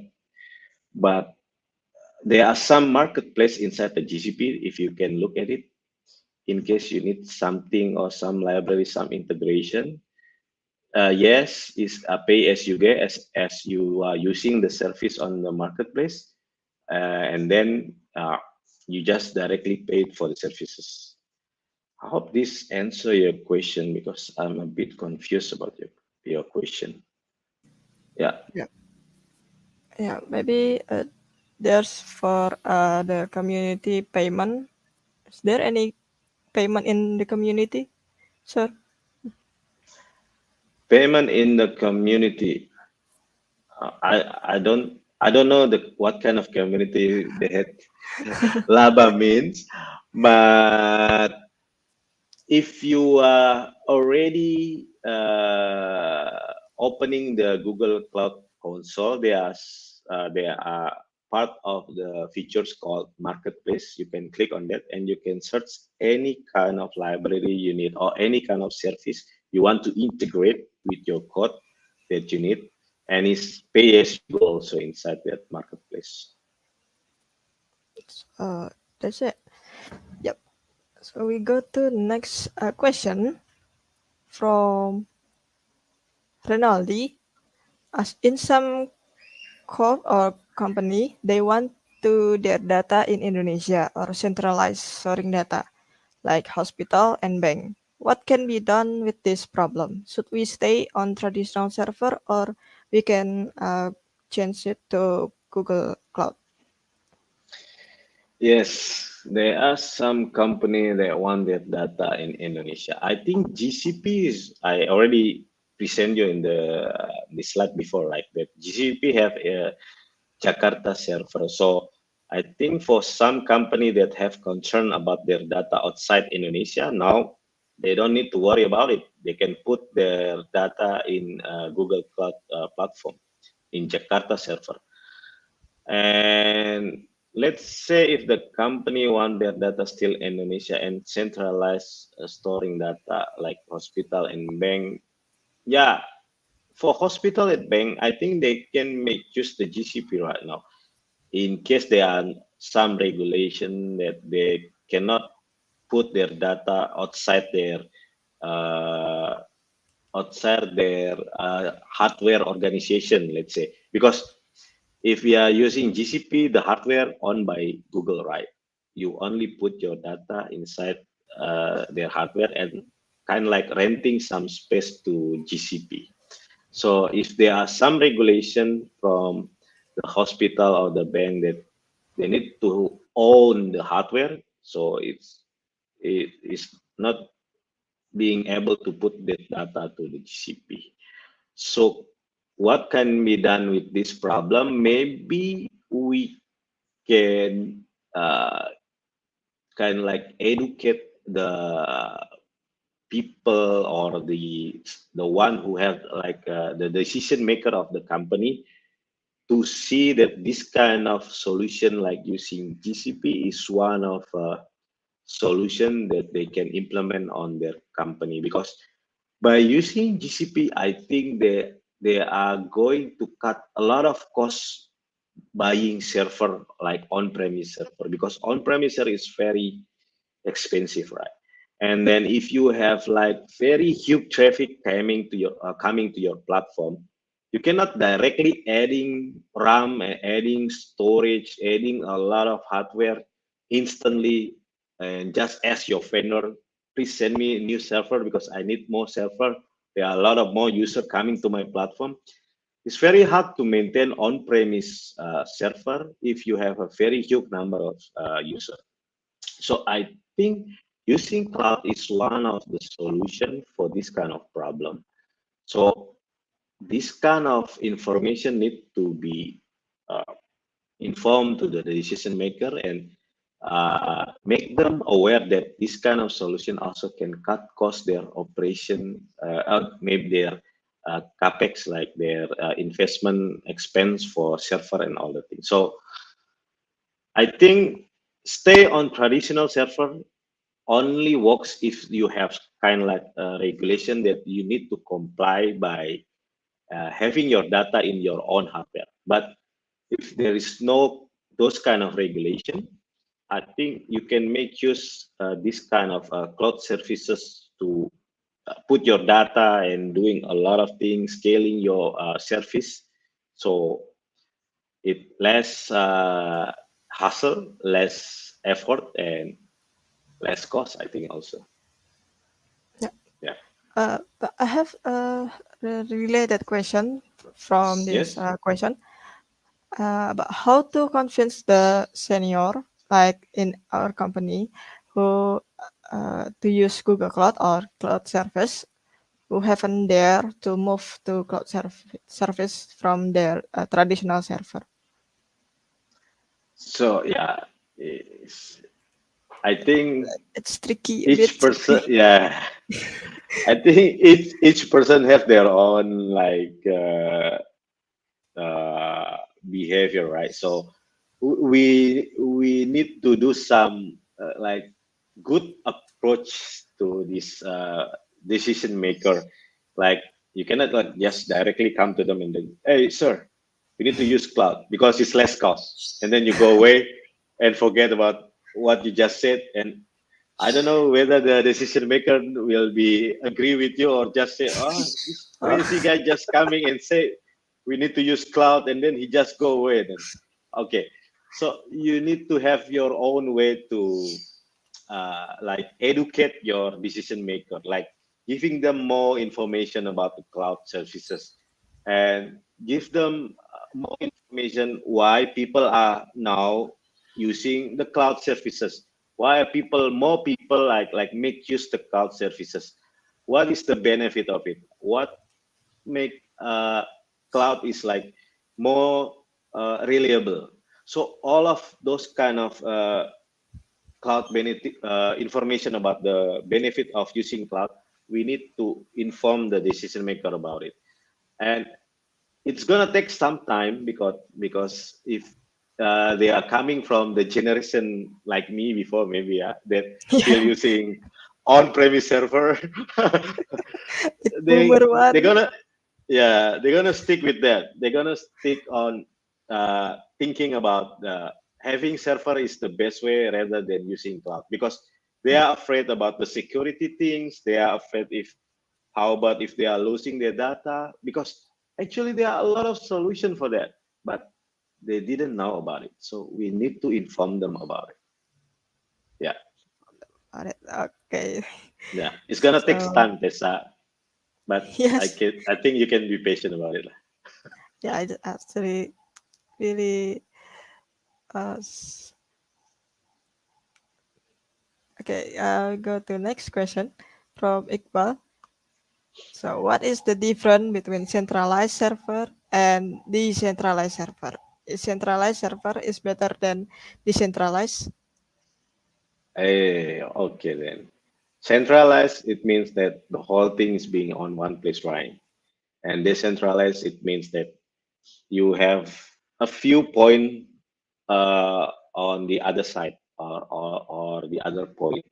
But there are some marketplace inside the GCP. If you can look at it, in case you need something or some library, some integration. Yes, is a pay as you get as you are using the service on the marketplace, and then you just directly paid for the services. I hope this answer your question because I'm a bit confused about your question. Yeah. Yeah, maybe there's for the community payment. Is there any payment in the community, sir? Payment in the community. I don't know what kind of community that Laba means, but if you are already opening the Google Cloud Console, there are part of the features called Marketplace. You can click on that and you can search any kind of library you need or any kind of service you want to integrate with your code that you need, and it's pay as you go also inside that Marketplace. That's it. Yep. So we go to next question from Renaldi. As in some corp or company, they want to their data in Indonesia or centralized storing data, like hospital and bank. What can be done with this problem? Should we stay on traditional server or we can change it to Google Cloud? Yes, there are some company that want their data in Indonesia. I think GCP is, I already present you in the slide before, like that GCP have a Jakarta server. So I think for some company that have concern about their data outside Indonesia, now they don't need to worry about it. They can put their data in Google Cloud platform in Jakarta server. And let's say if the company want their data still in Indonesia and centralize storing data like hospital and bank, yeah, for hospital and bank, I think they can make use the GCP right now. In case there are some regulation that they cannot put their data uh, outside their hardware organization, let's say, because if we are using GCP, the hardware owned by Google, right? You only put your data inside their hardware and kind of like renting some space to GCP. So if there are some regulation from the hospital or the bank that they need to own the hardware, so it is not being able to put the data to the GCP. So what can be done with this problem? Maybe we can kind of like educate the people or the one who have like the decision maker of the company to see that this kind of solution like using GCP is one of solution that they can implement on their company, because by using GCP, I think they are going to cut a lot of costs buying server like on-premise server, because on-premise server is very expensive, right? And then if you have like very huge traffic coming to your platform, you cannot directly adding RAM, adding storage, adding a lot of hardware instantly and just ask your vendor, please send me a new server because I need more server. There are a lot of more users coming to my platform. It's very hard to maintain on-premise server if you have a very huge number of users. So I think using cloud is one of the solution for this kind of problem. So this kind of information need to be informed to the decision maker and make them aware that this kind of solution also can cut cost their operation, maybe their capex, like their investment expense for server and all the things. So I think stay on traditional server only works if you have kind of like a regulation that you need to comply by having your data in your own hardware. But if there is no those kind of regulation, I think you can make use this kind of cloud services to put your data and doing a lot of things, scaling your service. So it less hassle, less effort, and less cost, I think also. Yeah. Yeah. But I have a related question from this Yes. question about how to convince the senior, like in our company, who to use Google Cloud or cloud service, who haven't dare to move to cloud service from their traditional server. So yeah, I think It's tricky, a bit each person, tricky. yeah, I think each person have their own like behavior, right? So we need to do some like good approach to this decision maker. Like you cannot like just directly come to them and then, hey sir, we need to use cloud because it's less cost, and then you go away and forget about what you just said. And I don't know whether the decision maker will be agree with you or just say, oh, this crazy guy just coming and say we need to use cloud, and then he just go away. Then okay, so you need to have your own way to like educate your decision maker, like giving them more information about the cloud services and give them more information why people are now using the cloud services, why are more people like make use the cloud services, what is the benefit of it, what make cloud is like more reliable. So all of those kind of cloud benefit information about the benefit of using cloud, we need to inform the decision maker about it. And it's gonna take some time because if they are coming from the generation like me before, maybe that still using on-premise server, they Boomer one. they're gonna they're gonna stick with that. They're gonna stick on thinking about having server is the best way rather than using cloud, because they are afraid about the security things. They are afraid if how about if they are losing their data, because actually there are a lot of solutions for that, but they didn't know about it. So we need to inform them about it. Yeah. Got it. Okay. Yeah. It's gonna take So time, Tessa, but I yes, think you can be patient about it. yeah, I actually really okay. Go to next question from Iqbal. So, what is the difference between centralized server and decentralized server? Is centralized server is better than decentralized? Okay then. Centralized, it means that the whole thing is being on one place, right? And decentralized, it means that you have a few point on the other side, or the other point,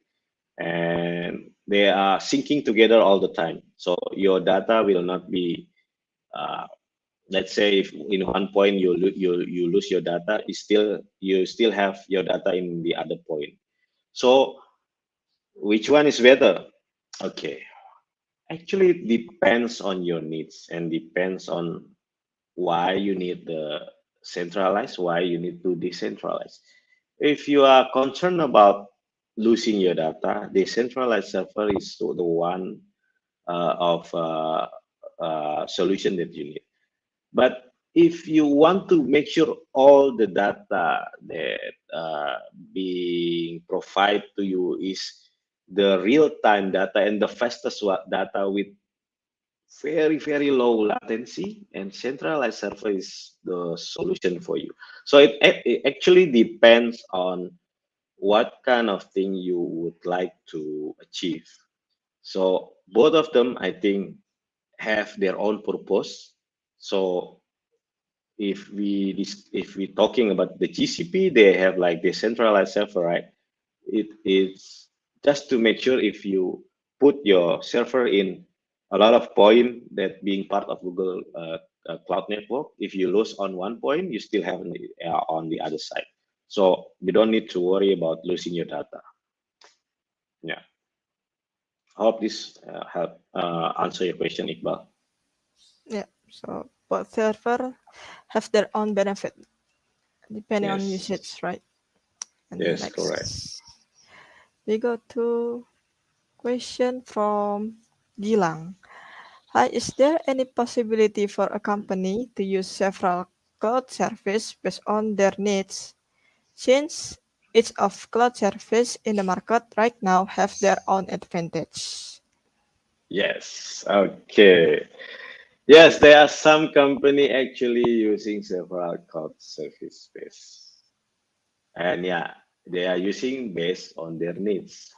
and they are syncing together all the time. So your data will not be, let's say, if in one point you lose your data, you still have your data in the other point. So which one is better? Okay, actually it depends on your needs and depends on why you need the centralized, why you need to decentralize. If you are concerned about losing your data, decentralized server is the one of solution that you need. But if you want to make sure all the data that being provided to you is the real-time data and the fastest data with very low latency, and centralized server is the solution for you. So it actually depends on what kind of thing you would like to achieve. So both of them, I think, have their own purpose. So if we talking about the GCP, they have like decentralized server, right? It's just to make sure if you put your server in a lot of point that being part of Google cloud network, if you lose on one point, you still have on the other side. So you don't need to worry about losing your data. Yeah. I hope this help answer your question, Iqbal. Yeah. So both server have their own benefit depending on Yes. usage, right? And Yes, next, correct. we go to question from Gilang. Hi, is there any possibility for a company to use several cloud service based on their needs? Since each of cloud service in the market right now have their own advantage. Yes. Okay. Yes, there are some company actually using several cloud service space. And yeah, they are using based on their needs.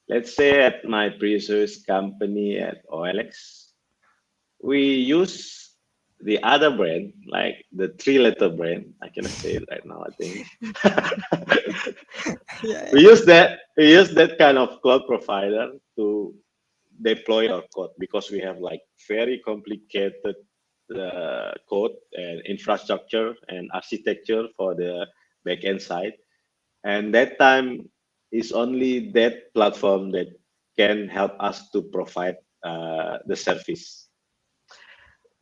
Let's say at my previous company at OLX, we use the other brand, like the three-letter brand. I cannot say it right now, I think. Yeah, We use that kind of cloud provider to deploy our code because we have like very complicated code and infrastructure and architecture for the backend side. And that time is only that platform that can help us to provide the service.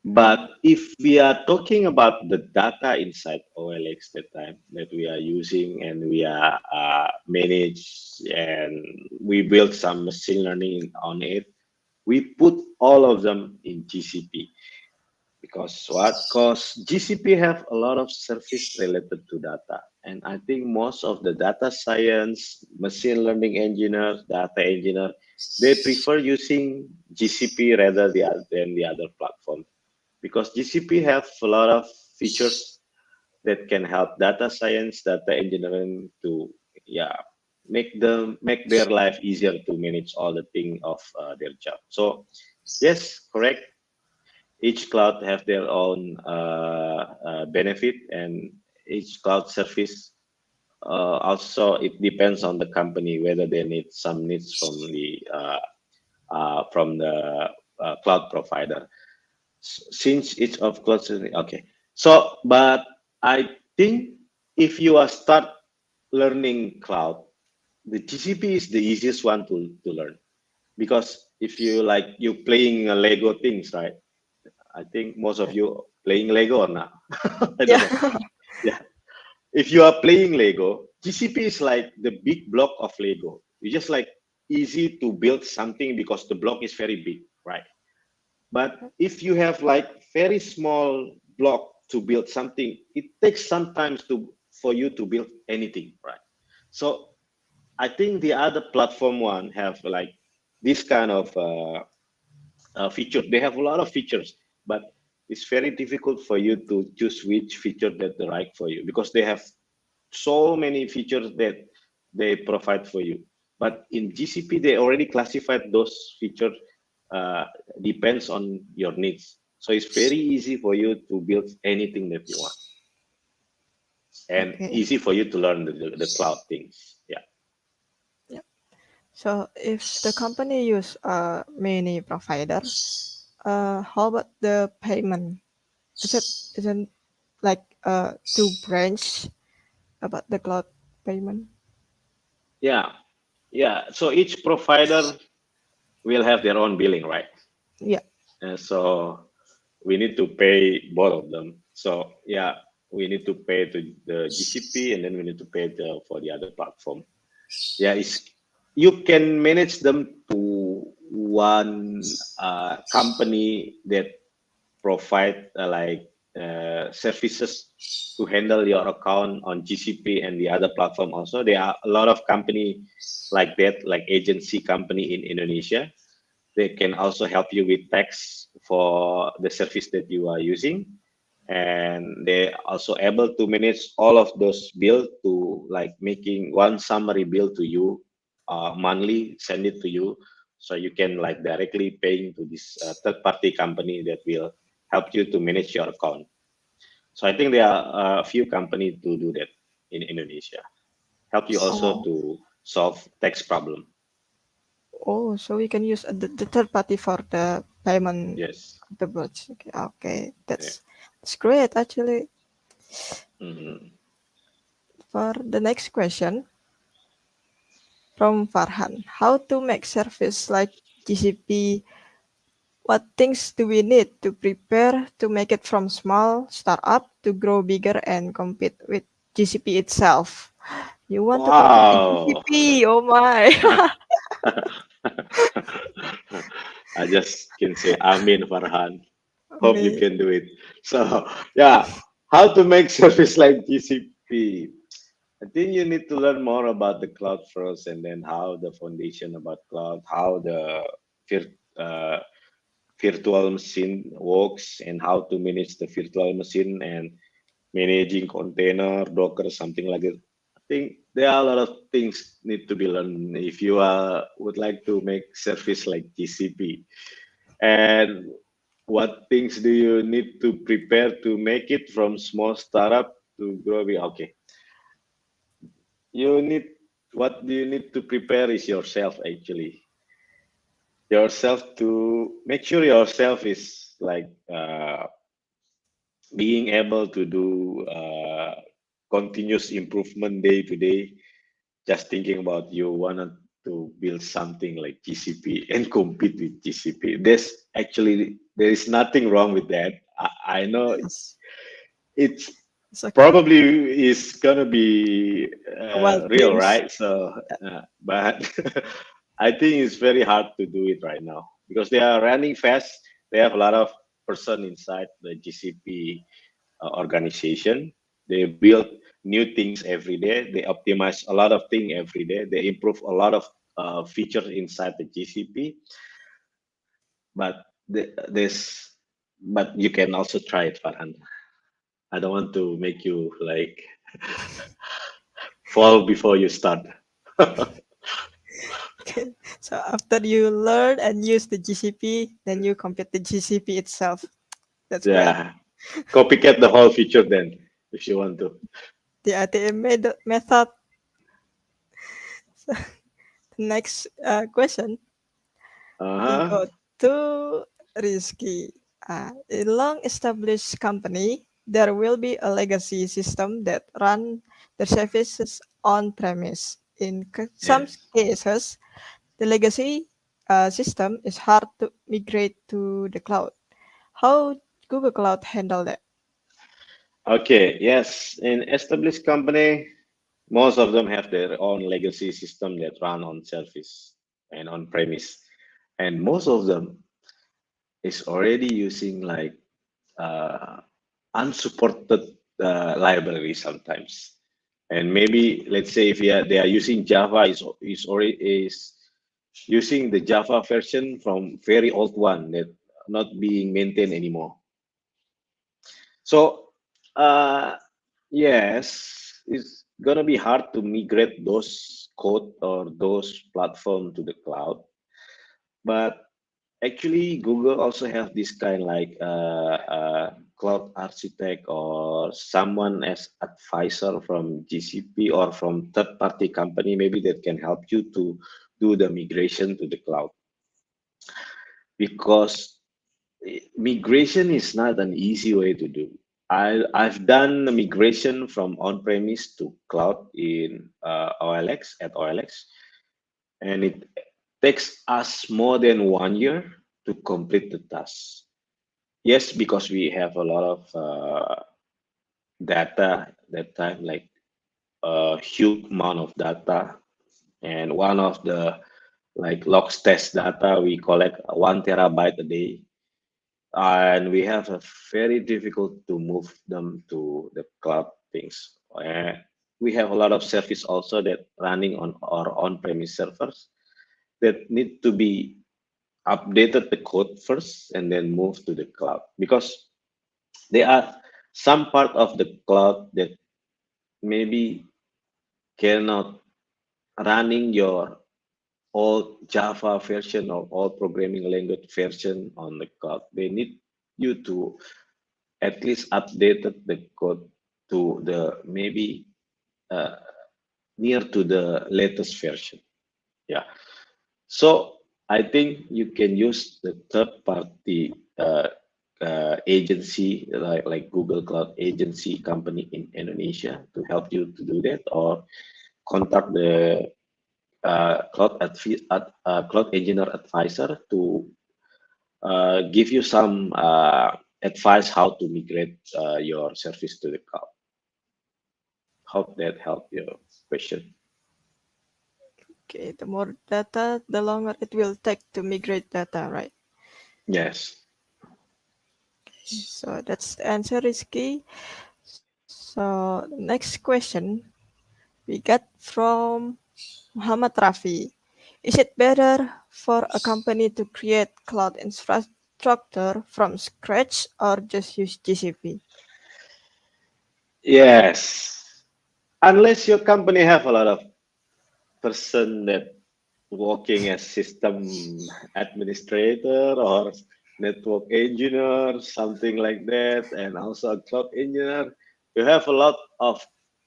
But if we are talking about the data inside OLX that time that we are using and we are manage and we build some machine learning on it, we put all of them in GCP because what? Because GCP have a lot of service related to data, and I think most of the data science, machine learning engineers, data engineer, they prefer using GCP rather than the other platform because GCP have a lot of features that can help data science, data engineering to make their life easier to manage all the thing of their job. So yes, correct. Each cloud have their own benefit, and each cloud service also it depends on the company whether they need some needs from the cloud provider. Since each of cloud okay. So, but I think if you are start learning cloud, the GCP is the easiest one to learn because if you like you playing Lego things, right? I think most of you playing Lego or not. I don't know. yeah, Yeah. If you are playing Lego, GCP is like the big block of Lego. You just like easy to build something because the block is very big, right? But if you have like very small block to build something, it takes some time for you to build anything, right? So I think the other platform one have like this kind of feature. They have a lot of features, but it's very difficult for you to choose which feature that the right for you because they have so many features that they provide for you. But in GCP, they already classified those features depends on your needs. So it's very easy for you to build anything that you want and okay. easy for you to learn the cloud things. Yeah. Yeah. So if the company use many provider, how about the payment? Isn't like two branch about the cloud payment? Yeah. Yeah. So each provider will have their own billing, right? Yeah. So we need to pay both of them. So yeah, we need to pay to the GCP and then we need to pay for the other platform. Yeah, you can manage them to one company that provide services to handle your account on GCP and the other platform also. There are a lot of company like that, like agency company in Indonesia. They can also help you with tax for the service that you are using. And they also able to manage all of those bills to like making one summary bill to you monthly, send it to you. So you can like directly paying to this third party company that will help you to manage your account. So I think there are a few companies to do that in Indonesia. Help you also Oh, to solve tax problem. oh, so we can use the third party for the payment Yes. of the bridge. Okay, okay, Yeah. that's great actually. Mhm. For the next question from Farhan, how to make service like GCP? What things do we need to prepare to make it from small startup to grow bigger and compete with GCP itself? You want to compete with Wow. GCP? Oh my! I just can say Amin, Farhan. Hope you Me. can do it. So, yeah, how to make service like GCP? I think you need to learn more about the cloud first, and then how the foundation about cloud, how the vir- uh, virtual machine works, and how to manage the virtual machine and managing container, Docker, something like it. I think there are a lot of things need to be learned if you would like to make service like GCP. And what things do you need to prepare to make it from small startup to grow big? Okay, you need what do you need to prepare is yourself actually. Yourself to make sure yourself is like being able to do continuous improvement day to day, just thinking about you wanted to build something like GCP and compete with GCP. There is nothing wrong with that. I know Yes. it's It's okay. probably is gonna be Wild real, dreams. right? So, but I think it's very hard to do it right now because they are running fast. They have a lot of person inside the GCP organization. They build new things every day. They optimize a lot of things every day. They improve a lot of features inside the GCP. But this, but you can also try it, Farhan. I don't want to make you like fall before you start. Okay. So after you learn and use the GCP, then you compute the GCP itself. That's great. Yeah, copycat the whole feature then if you want to. The ATM method. So next question, we Uh-huh. go to Rizky. A long-established company, there will be a legacy system that run the services on-premise. In some Yes. cases, the legacy system is hard to migrate to the cloud. How Google Cloud handle that? Okay. Yes. In established company, most of them have their own legacy system that run on service and on premise, and most of them is already using like uh, unsupported library sometimes. And maybe let's say if they are using Java is already is using the Java version from very old one that not being maintained anymore. So yes, it's gonna be hard to migrate those code or those platform to the cloud. But actually, Google also have this kind like cloud architect or someone as advisor from GCP or from third-party company maybe that can help you to do the migration to the cloud. Because migration is not an easy way to do. I've done the migration from on-premise to cloud in OLX at OLX, and it takes us more than 1 year to complete the task. Yes, because we have a lot of data that time, like a huge amount of data, and one of the like logs test data we collect 1 terabyte a day, and we have a very difficult to move them to the cloud things. We have a lot of service also that running on our on-premise servers that need to be updated the code first and then move to the cloud because there are some part of the cloud that maybe cannot running your old Java version or old programming language version on the cloud. They need you to at least update the code to the maybe uh, near to the latest version. Yeah. So I think you can use the third party agency like Google Cloud agency company in Indonesia to help you to do that, or contact the cloud engineer advisor to give you some advice how to migrate your service to the cloud. Hope that helped your question. Okay, the more data, the longer it will take to migrate data, right? Yes. So that's the answer, Rizky. So the next question we got from Muhammad Rafi. Is it better for a company to create cloud infrastructure from scratch or just use GCP? Yes. Unless your company have a lot of person that working as system administrator or network engineer, something like that, and also a cloud engineer. You have a lot of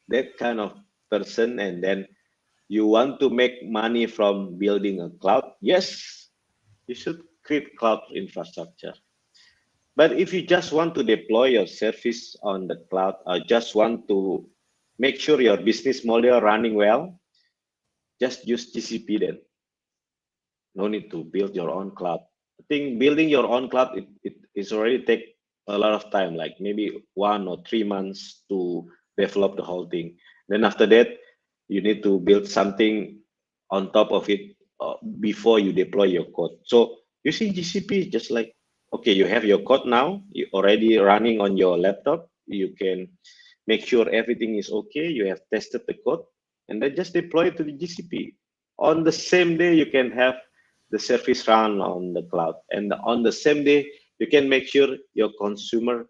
that kind of person, and then you want to make money from building a cloud. Yes, you should create cloud infrastructure. But if you just want to deploy your service on the cloud, or just want to make sure your business model running well, just use GCP then. No need to build your own cloud. I think building your own cloud, it is already take a lot of time, like maybe 1 or 3 months to develop the whole thing. Then after that, you need to build something on top of it before you deploy your code. So using GCP is just like, okay, you have your code now, you already running on your laptop. You can make sure everything is okay. You have tested the code, and then just deploy it to the GCP. On the same day, you can have the service run on the cloud, and on the same day, you can make sure your consumer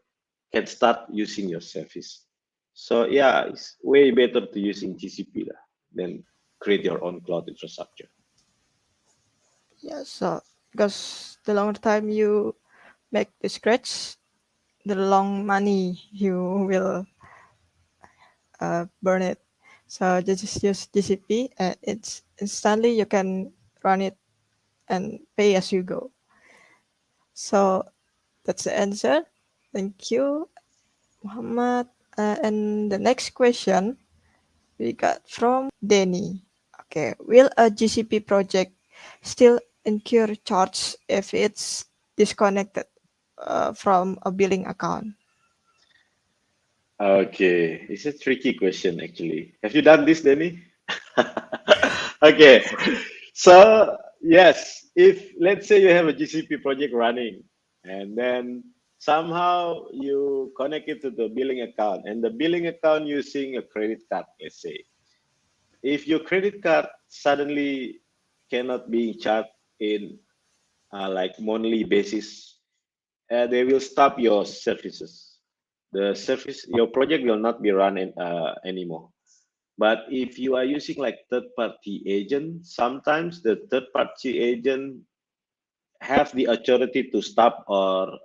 can start using your service. So yeah, it's way better to using GCP than create your own cloud infrastructure. Yeah, so because the longer time you make the scratch, the long money you will burn it. So just use GCP and it's instantly you can run it and pay as you go. So that's the answer. Thank you, Muhammad. And the next question we got from Denny. Okay, will a GCP project still incur charge if it's disconnected from a billing account? Okay, it's a tricky question actually. Have you done this, Danny? Okay, so yes, if let's say you have a GCP project running, and then somehow you connect it to the billing account, and the billing account using a credit card, let's say. If your credit card suddenly cannot be charged in like monthly basis, they will stop your services. The service, your project will not be run anymore. But if you are using like third-party agent, sometimes the third-party agent have the authority to stop or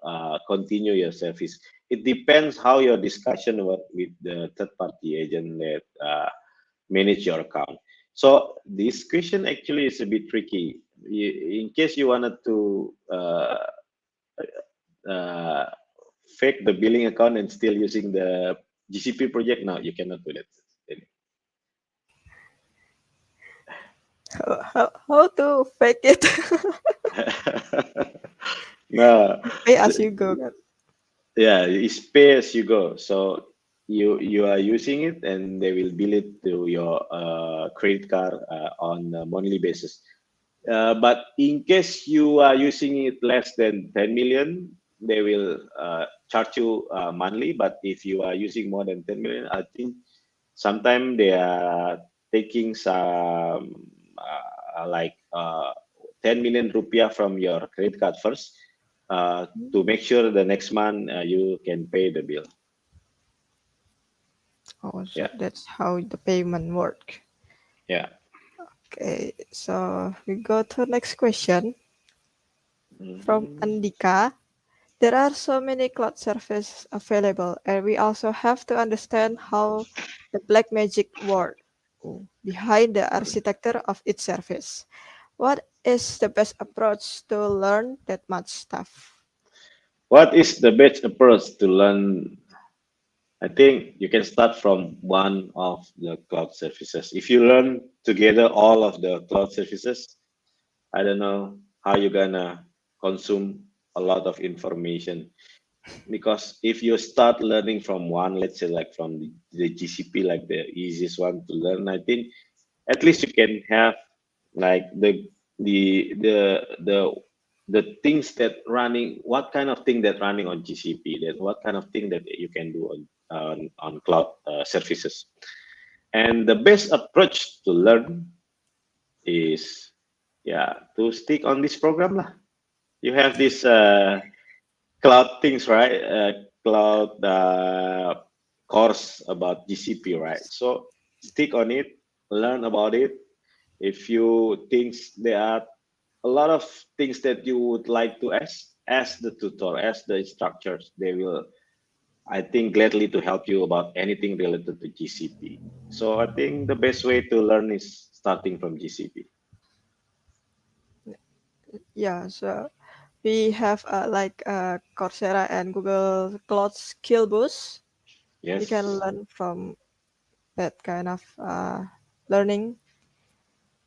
continue your service. It depends how your discussion with the third-party agent that manage your account. So this question actually is a bit tricky. In case you wanted to uh, fake the billing account and still using the GCP project, no, you cannot do that. How to fake it? No, Pay as you go. Kan? yeah, it's pay as you go. So you are using it, and they will bill it to your credit card on a monthly basis. But in case you are using it less than 10 million, they will charge you monthly. But if you are using more than 10 million, I think sometimes they are taking some like 10 million rupiah from your credit card first to make sure the next month you can pay the bill. Oh, so Yeah, that's how the payment work. yeah. Okay, so we go to next question from Mhm. Andika. There are so many cloud services available, and we also have to understand how the black magic works behind the architecture of each service. What is the best approach to learn that much stuff? What is the best approach to learn? I think you can start from one of the cloud services. If you learn together all of the cloud services, I don't know how you're gonna consume a lot of information. Because if you start learning from one, let's say like from the GCP, like the easiest one to learn, I think at least you can have like the the the the things that running, what kind of thing that running on GCP, that what kind of thing that you can do on cloud services. And the best approach to learn is, yeah, to stick on this program lah. You have this cloud things, right? Cloud course about GCP, right? So stick on it, learn about it. If you think there are a lot of things that you would like to ask the tutor, ask the instructors. They will, I think, gladly to help you about anything related to GCP. So I think the best way to learn is starting from GCP. Yeah, so we have like Coursera and Google Cloud Skill Boost. Yes. You can learn from that kind of learning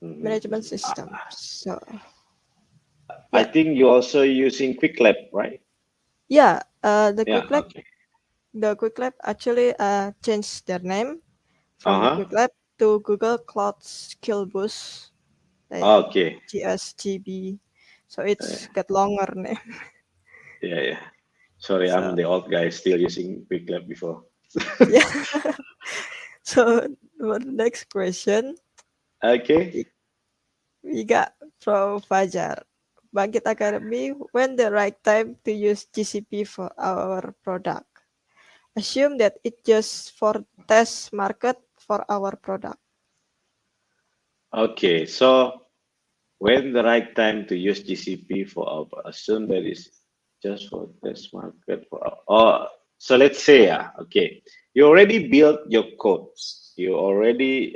management system. So I think you're also using QuickLab, right? yeah, the Yeah. QuickLab, Okay. the QuickLab actually changed their name from Uh-huh. QuickLab to Google Cloud Skill Boost, like Okay. GSGB. So it's got longer name. Yeah, yeah. Sorry, I'm So the old guy still using QuickLab before. yeah. So for the next question, Okay. we got from Fajar. Bangkit Academy, when the right time to use GCP for our product? Assume that it just for test market for our product. Okay. So when the right time to use GCP for our, assume that is just for test market for our, oh, so let's say, okay, you already built your code. You already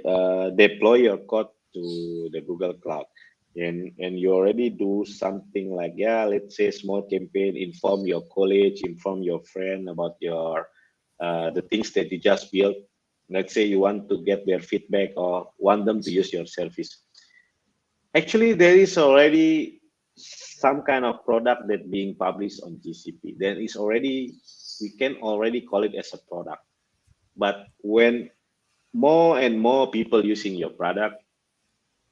deploy your code to the Google Cloud. And you already do something like, yeah, let's say small campaign, inform your college, inform your friend about your the things that you just built. Let's say you want to get their feedback or want them to use your service. Actually, there is already some kind of product that being published on GCP. Then it's already, we can already call it as a product. But when more and more people using your product,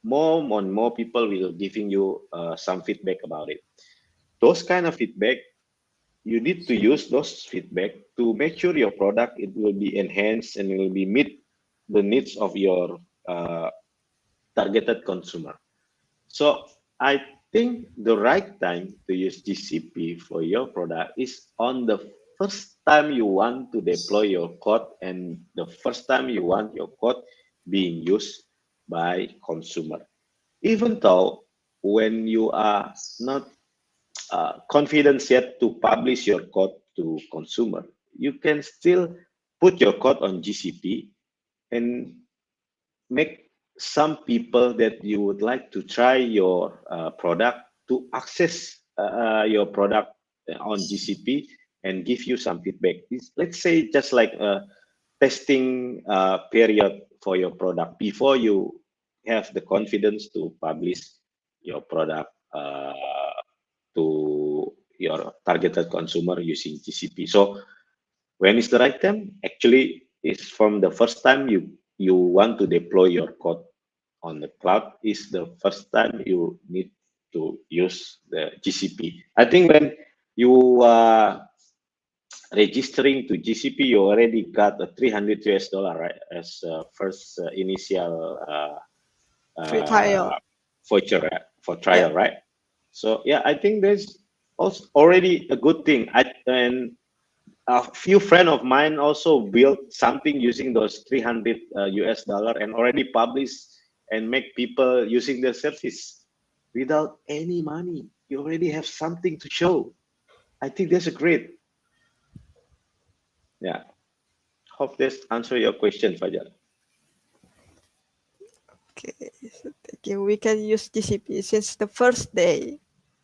more and more people will giving you some feedback about it. Those kind of feedback, you need to use those feedback to make sure your product, it will be enhanced and it will be meet the needs of your targeted consumer. So I think the right time to use GCP for your product is on the first time you want to deploy your code and the first time you want your code being used by consumer. Even though when you are not confident yet to publish your code to consumer, you can still put your code on GCP and make some people that you would like to try your product to access your product on GCP and give you some feedback. Let's say just like a testing period for your product before you have the confidence to publish your product to your targeted consumer using GCP. So when is the right time? Actually, it's from the first time you want to deploy your code on the cloud is the first time you need to use the GCP. I think when you are registering to GCP, you already got a 300 US dollar, right? As first initial Free trial. voucher for trial, right? So yeah, I think there's also already a good thing. And a few friend of mine also built something using those 300 US dollar and already published and make people using their service without any money. You already have something to show. I think that's a great. Yeah. Hope this answer your question, Fajar. Okay, so thank you. We can use GCP since the first day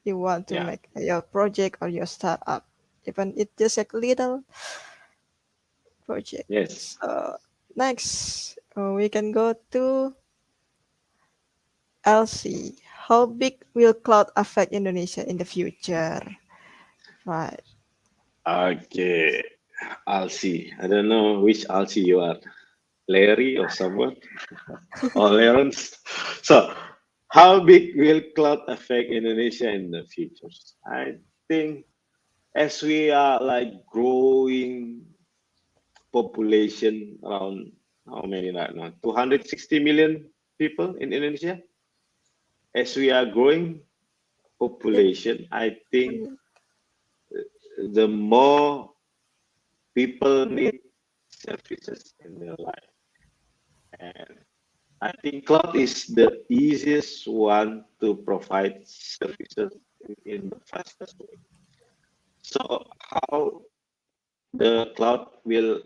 you want to Yeah. make your project or your startup. even it's just a little project. Yes. So next, we can go to LC. How big will cloud affect Indonesia in the future? Right. Okay. I'll see. I don't know which I'll see you are, Larry or someone, or Lawrence. So, how big will cloud affect Indonesia in the future? I think as we are like growing population around how many right now? 260 million people in Indonesia. As we are growing population, I think the more people need services in their life. And I think cloud is the easiest one to provide services in the fastest way. So how the cloud will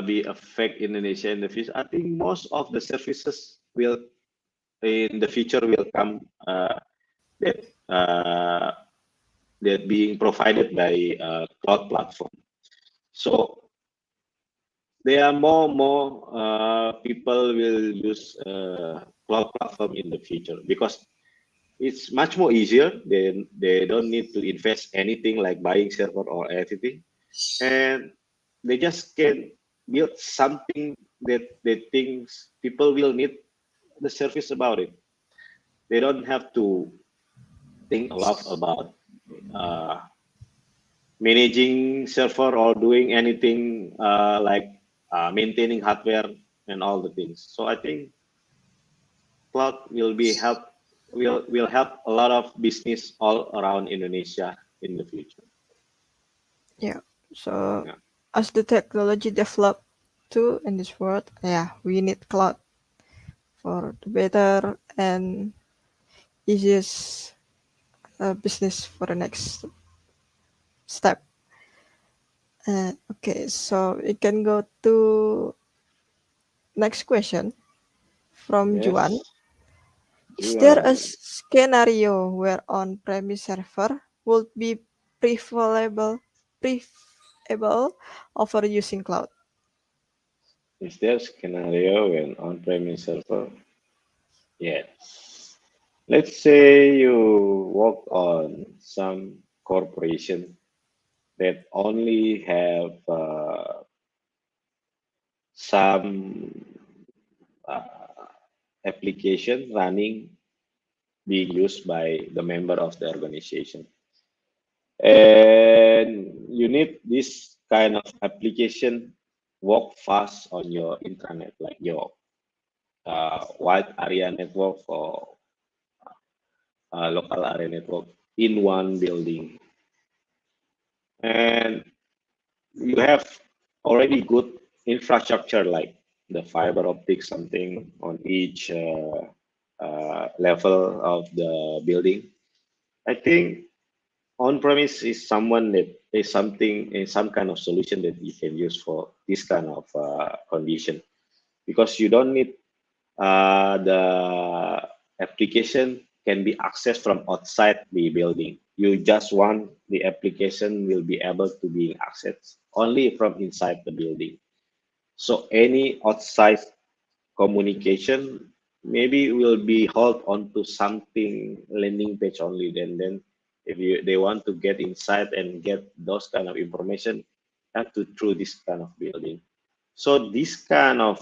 be affect Indonesia in the future? I think most of the services will in the future will come that that being provided by cloud platform. So there are more people will use cloud platform in the future because it's much more easier. They don't need to invest anything like buying server or anything, and they just can build something that they think people will need the service about it. They don't have to think a lot about uh, managing server or doing anything like maintaining hardware and all the things. So I think cloud will help a lot of business all around Indonesia in the future. Yeah. So Yeah. as the technology develop too in this world, yeah, we need cloud for the better and easiest business for the next step. Okay, so we can go to next question from Yes. Juan. Is there a Juan. scenario where on-premise server would be preferable over using cloud? Is there a scenario when on-premise server? Yes. Let's say you work on some corporation that only have some application running being used by the member of the organization. And you need this kind of application work fast on your intranet, like your wide area network or local area network in one building. And you have already good infrastructure like the fiber optic something on each level of the building. I think on-premise is someone that is something is some kind of solution that you can use for this kind of condition because you don't need the application can be accessed from outside the building. You just want the application will be able to be accessed only from inside the building. So any outside communication maybe will be held onto something landing page only. Then if they want to get inside and get those kind of information, have to through this kind of building. So this kind of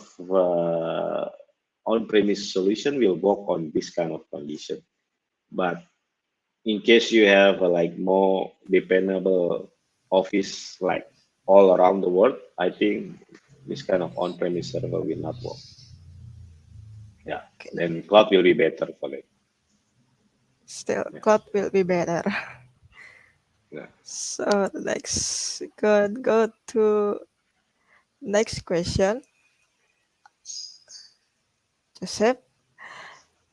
on-premise solution will work on this kind of condition. But in case you have like more dependable office like all around the world, I think this kind of on-premise server will not work. Yeah, Okay. then cloud will be better for it. Still, Yeah. cloud will be better. Yeah. So next, go to next question. Joseph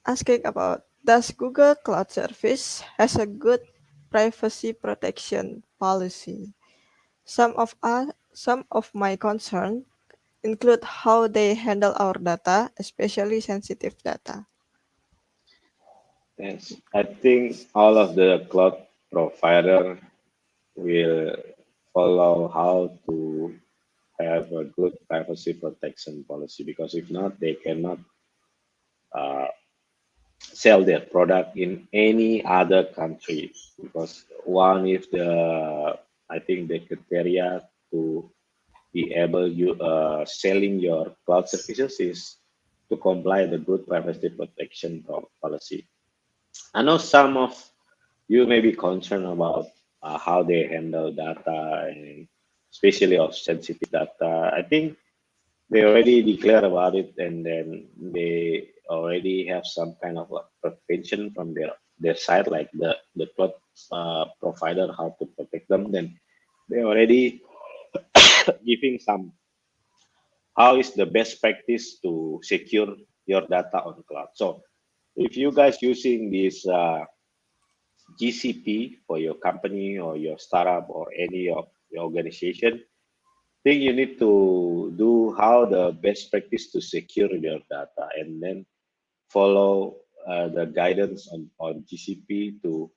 asking about, does Google Cloud Service has a good privacy protection policy? Some of my concern include how they handle our data, especially sensitive data. Yes, I think all of the cloud provider will follow how to have a good privacy protection policy, because if not, they cannot uh, sell their product in any other country, because one is the, I think the criteria to be able you selling your cloud services is to comply the good privacy protection policy. I know some of you may be concerned about how they handle data, and especially of sensitive data. I think they already declare about it, and then they already have some kind of prevention from their side, like the cloud provider, how to protect them. Then they already giving some how is the best practice to secure your data on cloud. So if you guys using this GCP for your company or your startup or any of your organization, think you need to do how the best practice to secure your data, and then follow the guidance on GCP to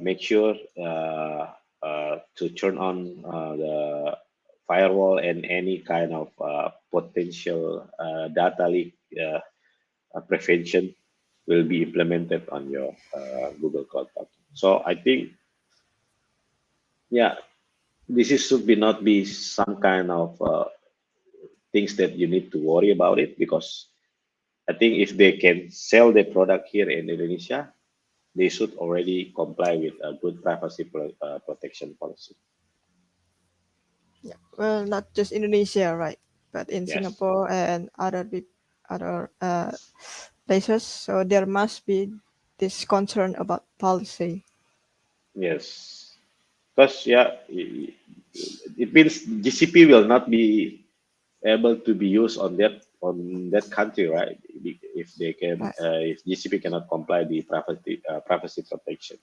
make sure to turn on the firewall, and any kind of potential data leak prevention will be implemented on your Google Cloud Platform. So I think, yeah, this is should be not be some kind of things that you need to worry about it, because I think if they can sell their product here in Indonesia, they should already comply with a good privacy protection policy. Yeah. Well, not just Indonesia, right? But in Yes, Singapore and other places, so there must be this concern about policy. yes. Because, yeah, it means GCP will not be able to be used on that country, right? If they can, Right. if GCP cannot comply the privacy protection,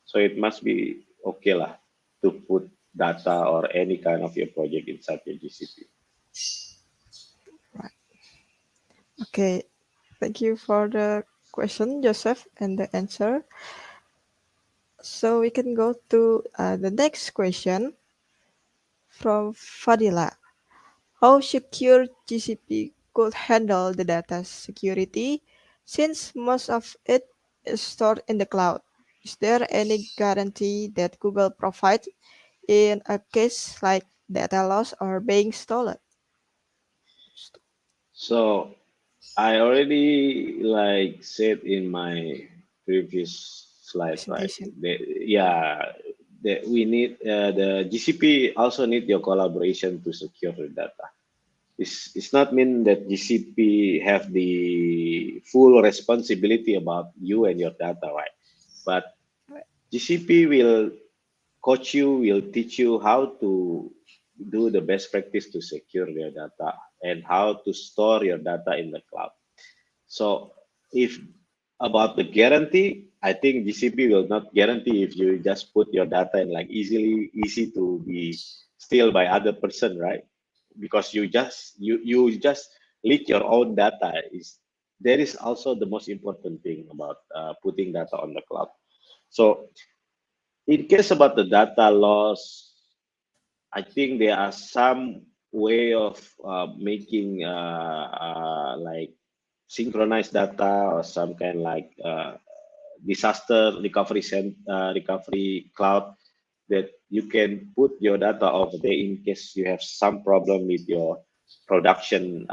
so it must be okay lah to put data or any kind of your project inside your GCP. Right. Okay. Thank you for the question, Joseph, and the answer. So we can go to the next question from Fadila. How secure GCP could handle the data security since most of it is stored in the cloud? Is there any guarantee that Google provides in a case like data loss or being stolen? So I already like said in my previous slide, right? Presentation. Yeah, we need the GCP also need your collaboration to secure the data. It's not mean that GCP have the full responsibility about you and your data, right? But GCP will coach you, will teach you how to do the best practice to secure your data, and how to store your data in the cloud. So if about the guarantee, I think GCP will not guarantee if you just put your data in like easy to be steal by other person, right? Because you just leak your own data. Is there is also the most important thing about putting data on the cloud. So in case about the data loss, I think there are some way of making like synchronized data, or some kind like disaster recovery cloud, that you can put your data over there in case you have some problem with your production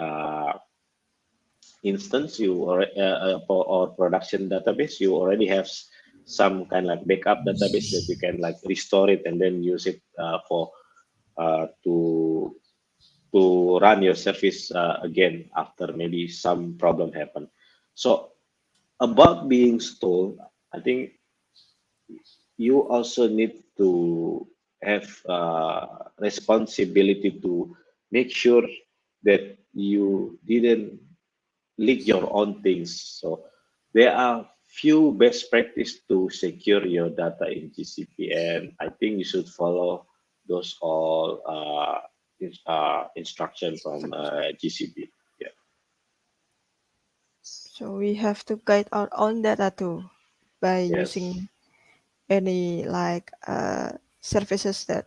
instance, or production database. You already have some kind like backup database that you can like restore it and then use it for to run your service again after maybe some problem happen. So about being stole, I think you also need to have responsibility to make sure that you didn't leak your own things. So there are few best practice to secure your data in GCP, and I think you should follow those all instruction from GCP. Yeah. So we have to guide our own data too by Yes. using any like services that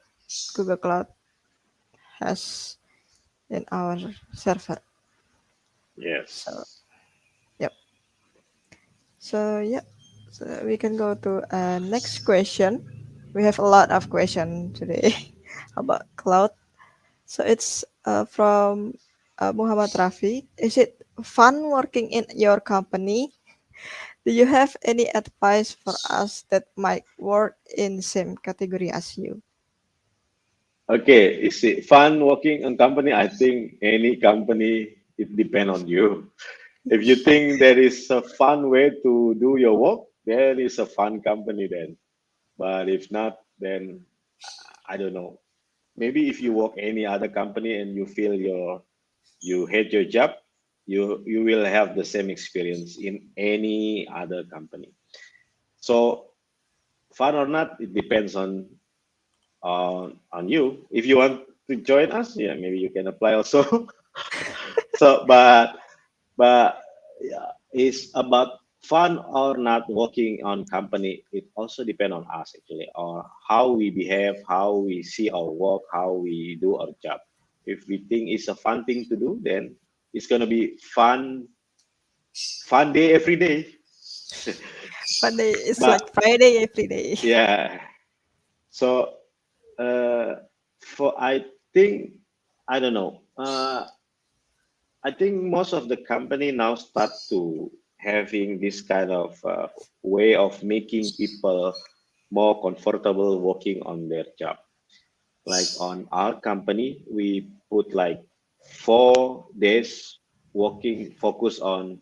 Google Cloud has in our server. Yes. Yep. So yeah, so we can go to next question. We have a lot of questions today about cloud. So it's from Muhammad Rafi. Is it fun working in your company? Do you have any advice for us that might work in same category as you? Okay, is it fun working on company? I think any company, it depends on you. If you think there is a fun way to do your work, there is a fun company then. But if not, then I don't know. Maybe if you work any other company and you feel you hate your job, you will have the same experience in any other company. So fun or not, it depends on you. If you want to join us, yeah, maybe you can apply also. So, but yeah, it's about fun or not working on company. It also depends on us actually, or how we behave, how we see our work, how we do our job. If we think it's a fun thing to do, then it's gonna be fun day every day. One day it's But like Friday every day. yeah, so for I think I don't know. I think most of the company now start to having this kind of way of making people more comfortable working on their job. Like on our company, we put like 4 days working focus on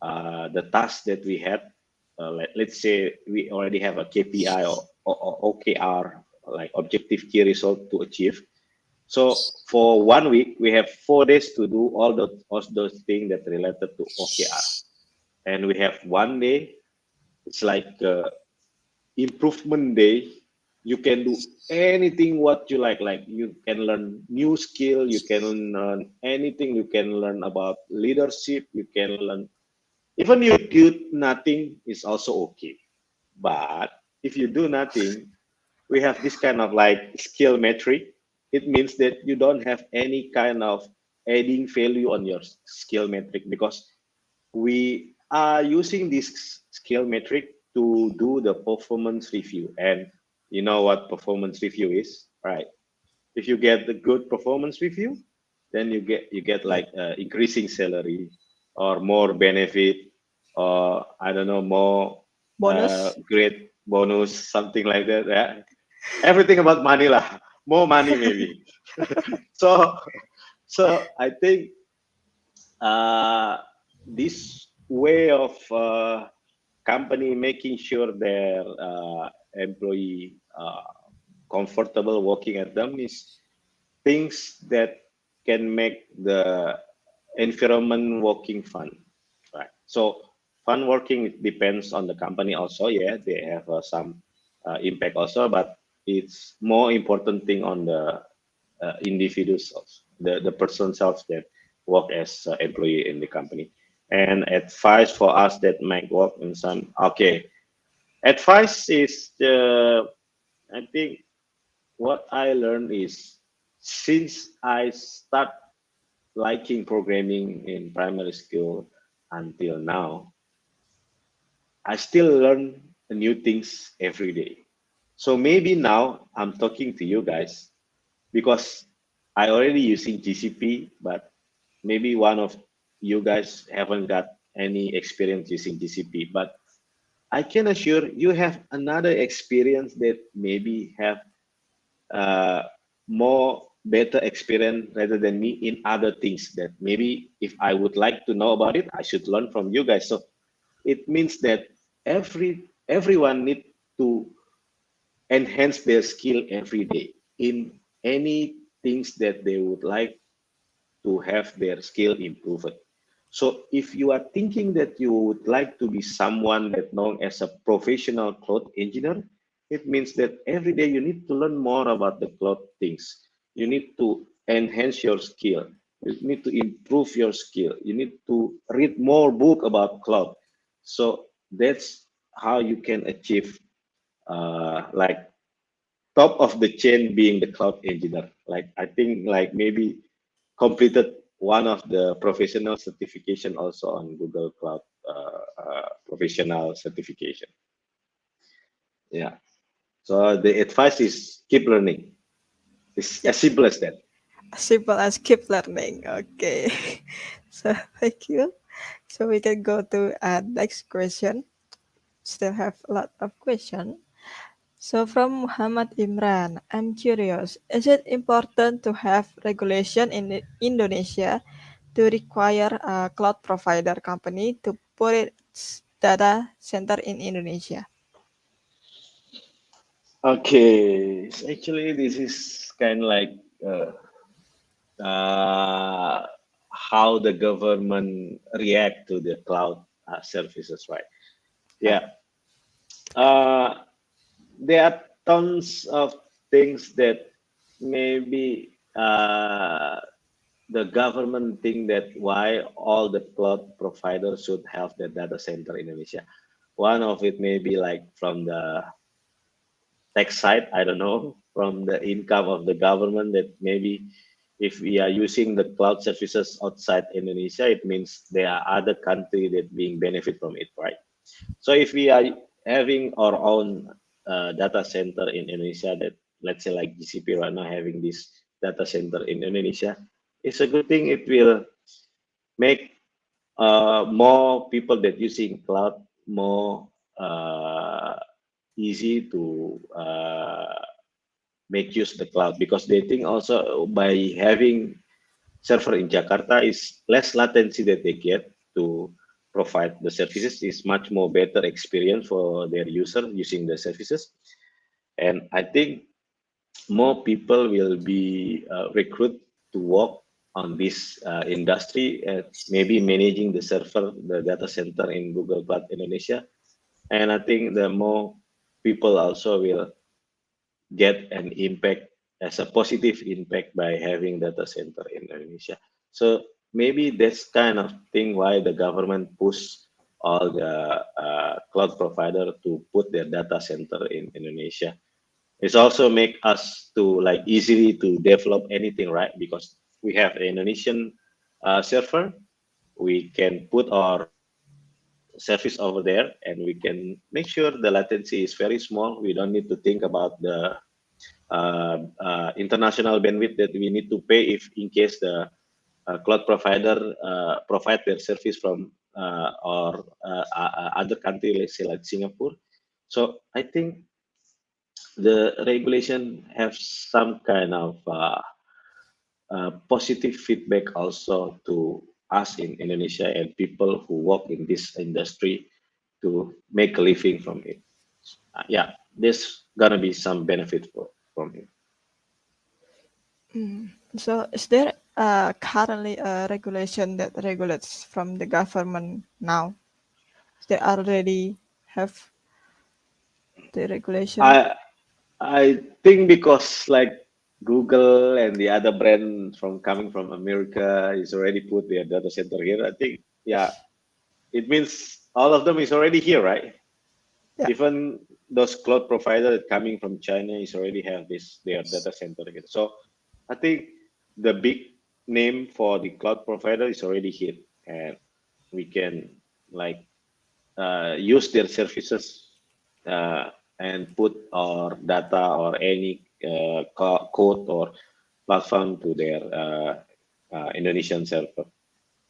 the tasks that we had. Let's say we already have a KPI or OKR, like objective key result to achieve. So for 1 week, we have 4 days to do all those things that related to OKR, and we have 1 day. It's like improvement day. You can do anything what you like. Like you can learn new skill. You can learn anything. You can learn about leadership. You can learn even you do nothing is also okay. But if you do nothing, we have this kind of like skill metric. It means that you don't have any kind of adding value on your skill metric because we are using this skill metric to do the performance review. And you know what performance review is, right? If you get the good performance review, then you get like increasing salary or more benefit or I don't know more Bonus. great bonus, something like that. Yeah, everything about money lah, more money maybe. so I think this way of company making sure their employee comfortable working at them is things that can make the environment working fun, right? So fun working depends on the company also. Yeah, they have some impact also, but it's more important thing on the individuals, the person self that work as employee in the company. And advice for us that might work in some, okay, advice is I think what I learned is since I start liking programming in primary school until now, I still learn new things every day. So maybe now I'm talking to you guys because I already using GCP, but maybe one of you guys haven't got any experience using GCP, but I can assure you have another experience that maybe have uh, more better experience rather than me in other things that maybe if I would like to know about it, I should learn from you guys. So it means that everyone need to enhance their skill every day in any things that they would like to have their skill improved. So if you are thinking that you would like to be someone that known as a professional cloud engineer, it means that every day you need to learn more about the cloud things. You need to enhance your skill. You need to improve your skill. You need to read more book about cloud. So that's how you can achieve like top of the chain being the cloud engineer. Like I think like maybe completed one of the professional certification also on Google Cloud professional certification. Yeah. So the advice is keep learning. It's as simple as that. Simple as keep learning. Okay. So thank you. So we can go to next question. Still have a lot of questions. So from Muhammad Imran, I'm curious, is it important to have regulation in Indonesia to require a cloud provider company to put its data center in Indonesia? Okay, so actually this is kind of like how the government react to the cloud services, right? Yeah, there are tons of things that maybe the government think that why all the cloud providers should have the data center in Indonesia. One of it may be like from the tax side, I don't know, from the income of the government that maybe if we are using the cloud services outside Indonesia, it means there are other countries that being benefit from it, right? So if we are having our own data center in Indonesia, that let's say like GCP right now having this data center in Indonesia, it's a good thing. It will make more people that using cloud more easy to make use the cloud, because they think also by having server in Jakarta is less latency that they get to provide the services, is much more better experience for their user using the services. And I think more people will be recruited to work on this industry, maybe managing the server, the data center in Google Cloud Indonesia. And I think the more people also will get an impact as a positive impact by having data center in Indonesia. So maybe that's kind of thing why the government push all the cloud provider to put their data center in Indonesia. It's also make us to like easily to develop anything, right? Because we have an Indonesian server, we can put our service over there and we can make sure the latency is very small. We don't need to think about the international bandwidth that we need to pay if in case the cloud provider provide their service from or other country, let's say like Singapore. So I think the regulation have some kind of positive feedback also to us in Indonesia and people who work in this industry to make a living from it. Yeah, there's gonna be some benefit from it. So is there currently a regulation that regulates from the government now? They already have the regulation? I think because like Google and the other brand from coming from America is already put their data center here. I think yeah, it means all of them is already here, right? Yeah. Even those cloud providers coming from China is already have this their data center here. So I think the big name for the cloud provider is already here, and we can like use their services and put our data or any code or platform to their Indonesian server.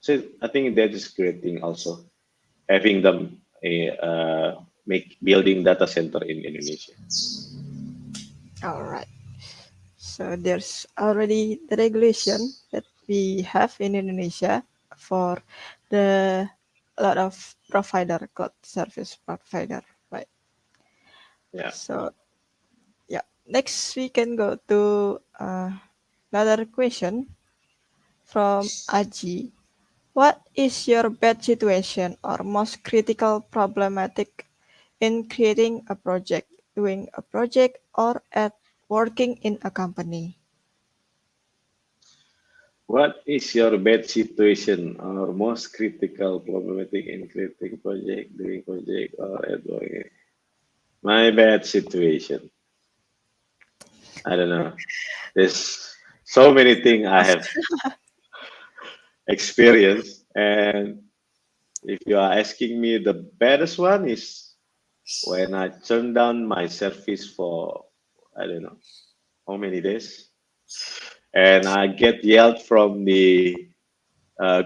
So I think that is great thing also, having them make building data center in Indonesia. All right. So there's already the regulation that we have in Indonesia for the a lot of provider, cloud service provider, right? Yeah. So yeah, next we can go to another question from Aji. What is your bad situation or most critical problematic in creating a project, doing a project, or at working in a company? What is your bad situation or most critical problematic in creating project, doing project, or at work? My bad situation. I don't know. There's so many things I have experienced, and if you are asking me, the baddest one is when I turn down my service for, I don't know how many days, and I get yelled from the uh,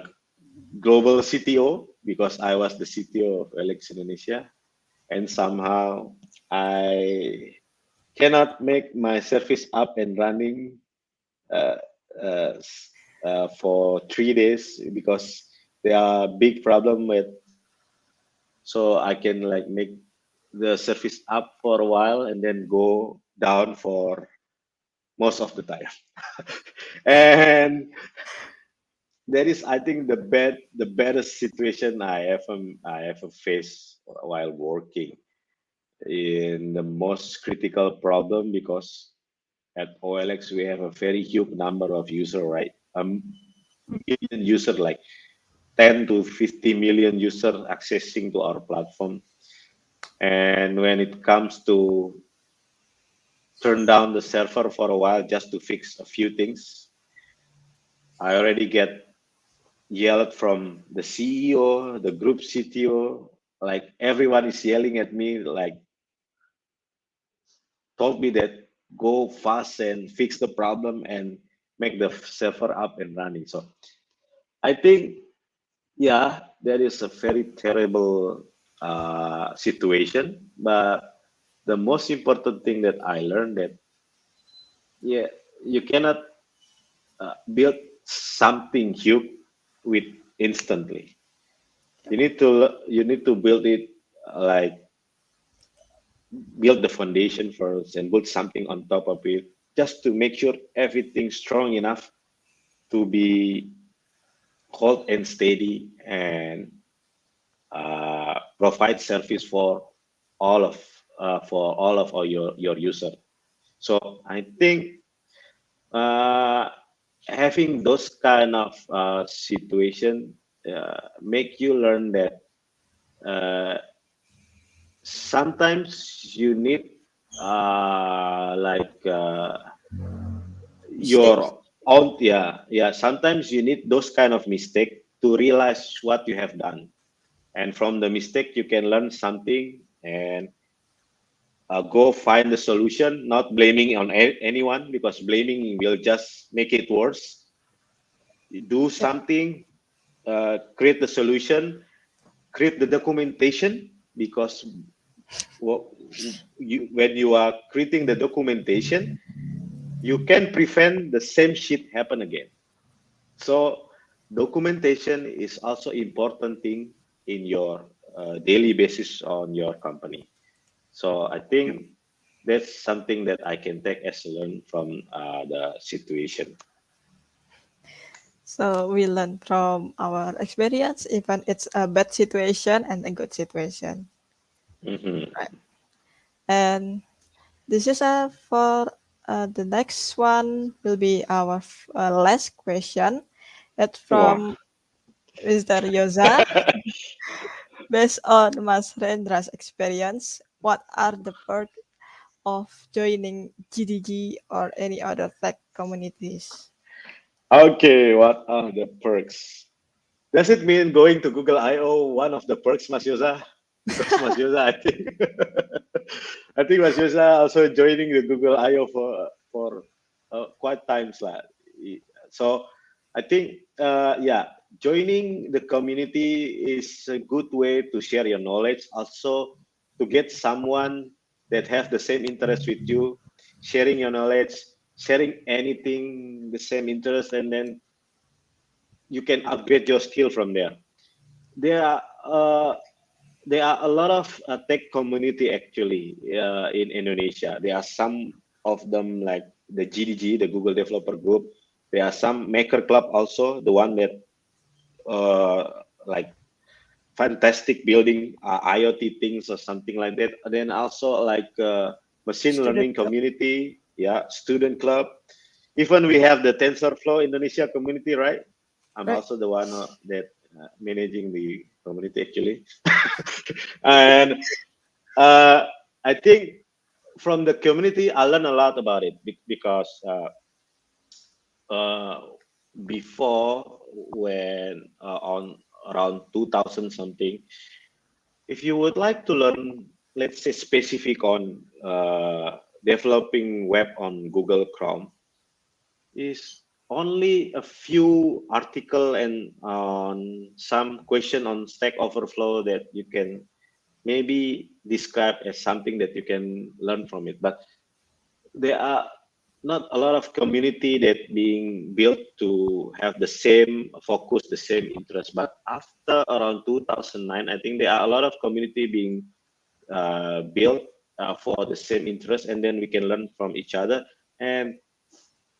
global CTO because I was the CTO of Alex Indonesia, and somehow I cannot make my service up and running uh, uh, for 3 days because there are big problem with, so I can like make the service up for a while and then go down for most of the time. And that is, I think, the baddest situation I ever faced while working in the most critical problem, because at OLX we have a very huge number of user, right? Million user, like 10 to 50 million user accessing to our platform. And when it comes to turn down the server for a while just to fix a few things, I already get yelled from the CEO, the group CTO, like everyone is yelling at me, like told me that go fast and fix the problem and make the server up and running. So I think, yeah, that is a very terrible situation. But the most important thing that I learned that, yeah, you cannot build something huge with instantly. You need to build it, like build the foundation first and build something on top of it, just to make sure everything strong enough to be hold and steady and provide service for all of your user. So I think having those kind of situation make you learn that sometimes you need like your own, yeah, sometimes you need those kind of mistake to realize what you have done, and from the mistake you can learn something and go find the solution, not blaming on anyone, because blaming will just make it worse. Do something, create the solution, create the documentation, because when you are creating the documentation, you can prevent the same shit happen again. So documentation is also important thing in your daily basis on your company. So I think that's something that I can take as a learn from the situation. So we learn from our experience, even it's a bad situation and a good situation. Mm-hmm. Right. And this is for the next one will be our last question. It's Wow. from Mr. Yoza. Based on Mas Rendra's experience, what are the perks of joining GDG or any other tech communities? Okay, what are the perks? Does it mean going to Google I/O one of the perks, Mas Yosa? Because Mas Yosa, I think, I think Mas Yosa also joining the Google I/O for quite times lah. So I think, yeah, joining the community is a good way to share your knowledge, also to get someone that have the same interest with you, sharing your knowledge, sharing anything the same interest, and then you can upgrade your skill from there. There are uh, there are a lot of tech community actually in Indonesia. There are some of them like the GDG, the Google Developer Group. There are some Maker Club also, the one that like fantastic building IoT things or something like that. And then also like machine Student learning club. community, yeah, student club. Even we have the TensorFlow Indonesia community, right? I'm Right. also the one that managing the community actually. And I think from the community, I learned a lot about it because before, when on around 2000 something, if you would like to learn, let's say specific on developing web on Google Chrome, is only a few article and on some question on Stack Overflow that you can maybe describe as something that you can learn from it. But there are not a lot of community that being built to have the same focus, the same interest. But after around 2009, I think there are a lot of community being built for the same interest, and then we can learn from each other. And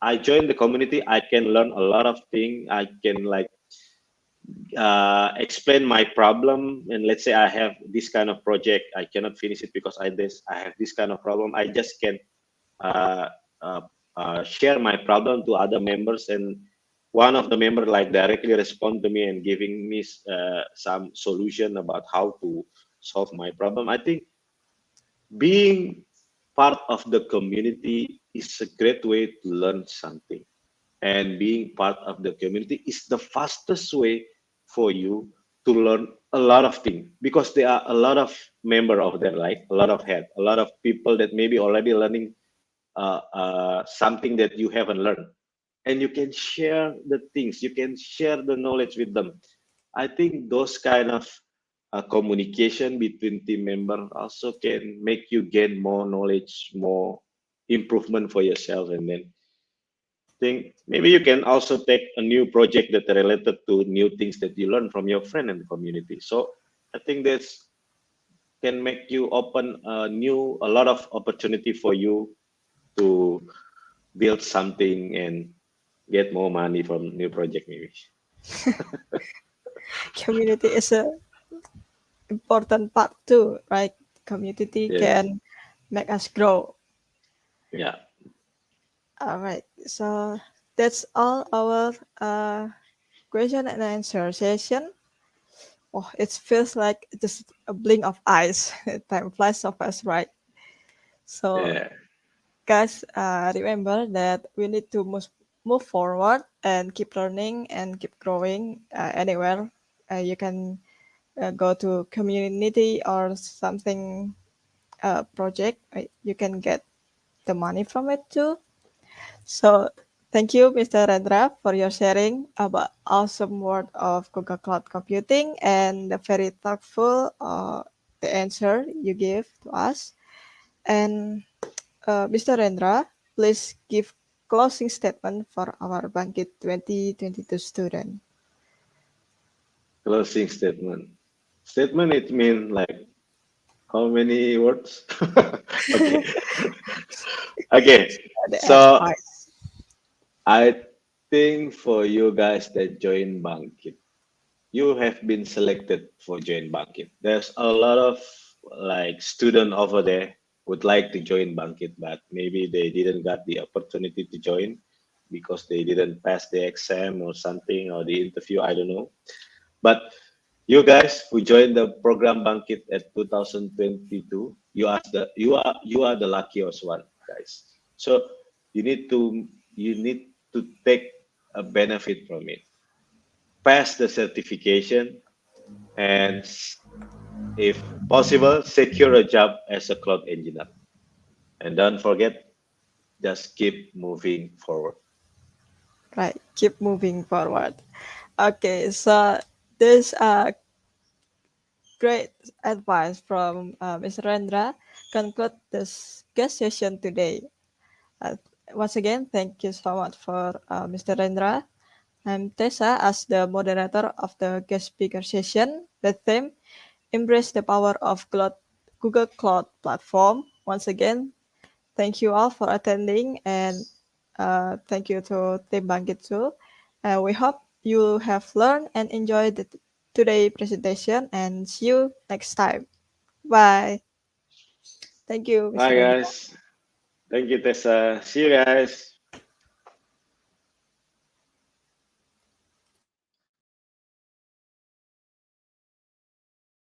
I joined the community, I can learn a lot of things. I can like explain my problem, and let's say I have this kind of project, I cannot finish it because I have this kind of problem. I just can share my problem to other members, and one of the members like directly respond to me and giving me some solution about how to solve my problem. I think being part of the community is a great way to learn something, and being part of the community is the fastest way for you to learn a lot of things, because there are a lot of member of there, like a lot of head, a lot of people that maybe already learning something that you haven't learned, and you can share the things, you can share the knowledge with them. I think those kind of communication between team members also can make you gain more knowledge, more improvement for yourself. And then think maybe you can also take a new project that are related to new things that you learn from your friend and community. So I think that's can make you open a lot of opportunity for you to build something and get more money from new project maybe. Community is a important part too, right? Community Yes. can make us grow. Yeah. All right, so that's all our question and answer session. Oh, it feels like just a blink of eyes. Time flies so fast, right? So, Yeah. guys, remember that we need to move forward and keep learning and keep growing anywhere. You can go to community or something project. You can get the money from it too. So thank you, Mr. Rendra, for your sharing about awesome world of Google Cloud Computing and the very thoughtful the answer you gave to us. And Mr. Rendra, please give closing statement for our Bangkit 2022 student. Closing statement. Statement, it means like how many words? Okay. Okay. The So advice. I think for you guys that join Bangkit, you have been selected for join Bangkit. There's a lot of like student over there would like to join Bangkit, but maybe they didn't got the opportunity to join because they didn't pass the exam or something, or the interview, I don't know. But you guys who joined the program Bangkit at 2022, you are the luckiest one, guys. So you need to take a benefit from it. Pass the certification, and if possible, secure a job as a cloud engineer. And don't forget, just keep moving forward. Right, keep moving forward. Okay, so this great advice from Mr. Rendra conclude this guest session today. Uh, Once again, thank you so much for Mr. Rendra. I'm Tessa as the moderator of the guest speaker session. The theme, Embrace the Power of Google Cloud Platform. Once again, thank you all for attending, and thank you to Team Bangkit too. We hope you have learned and enjoyed today's presentation, and see you next time. Bye. Thank you, Mr. Bye, Rendra. guys. Thank you, Tessa. See you guys.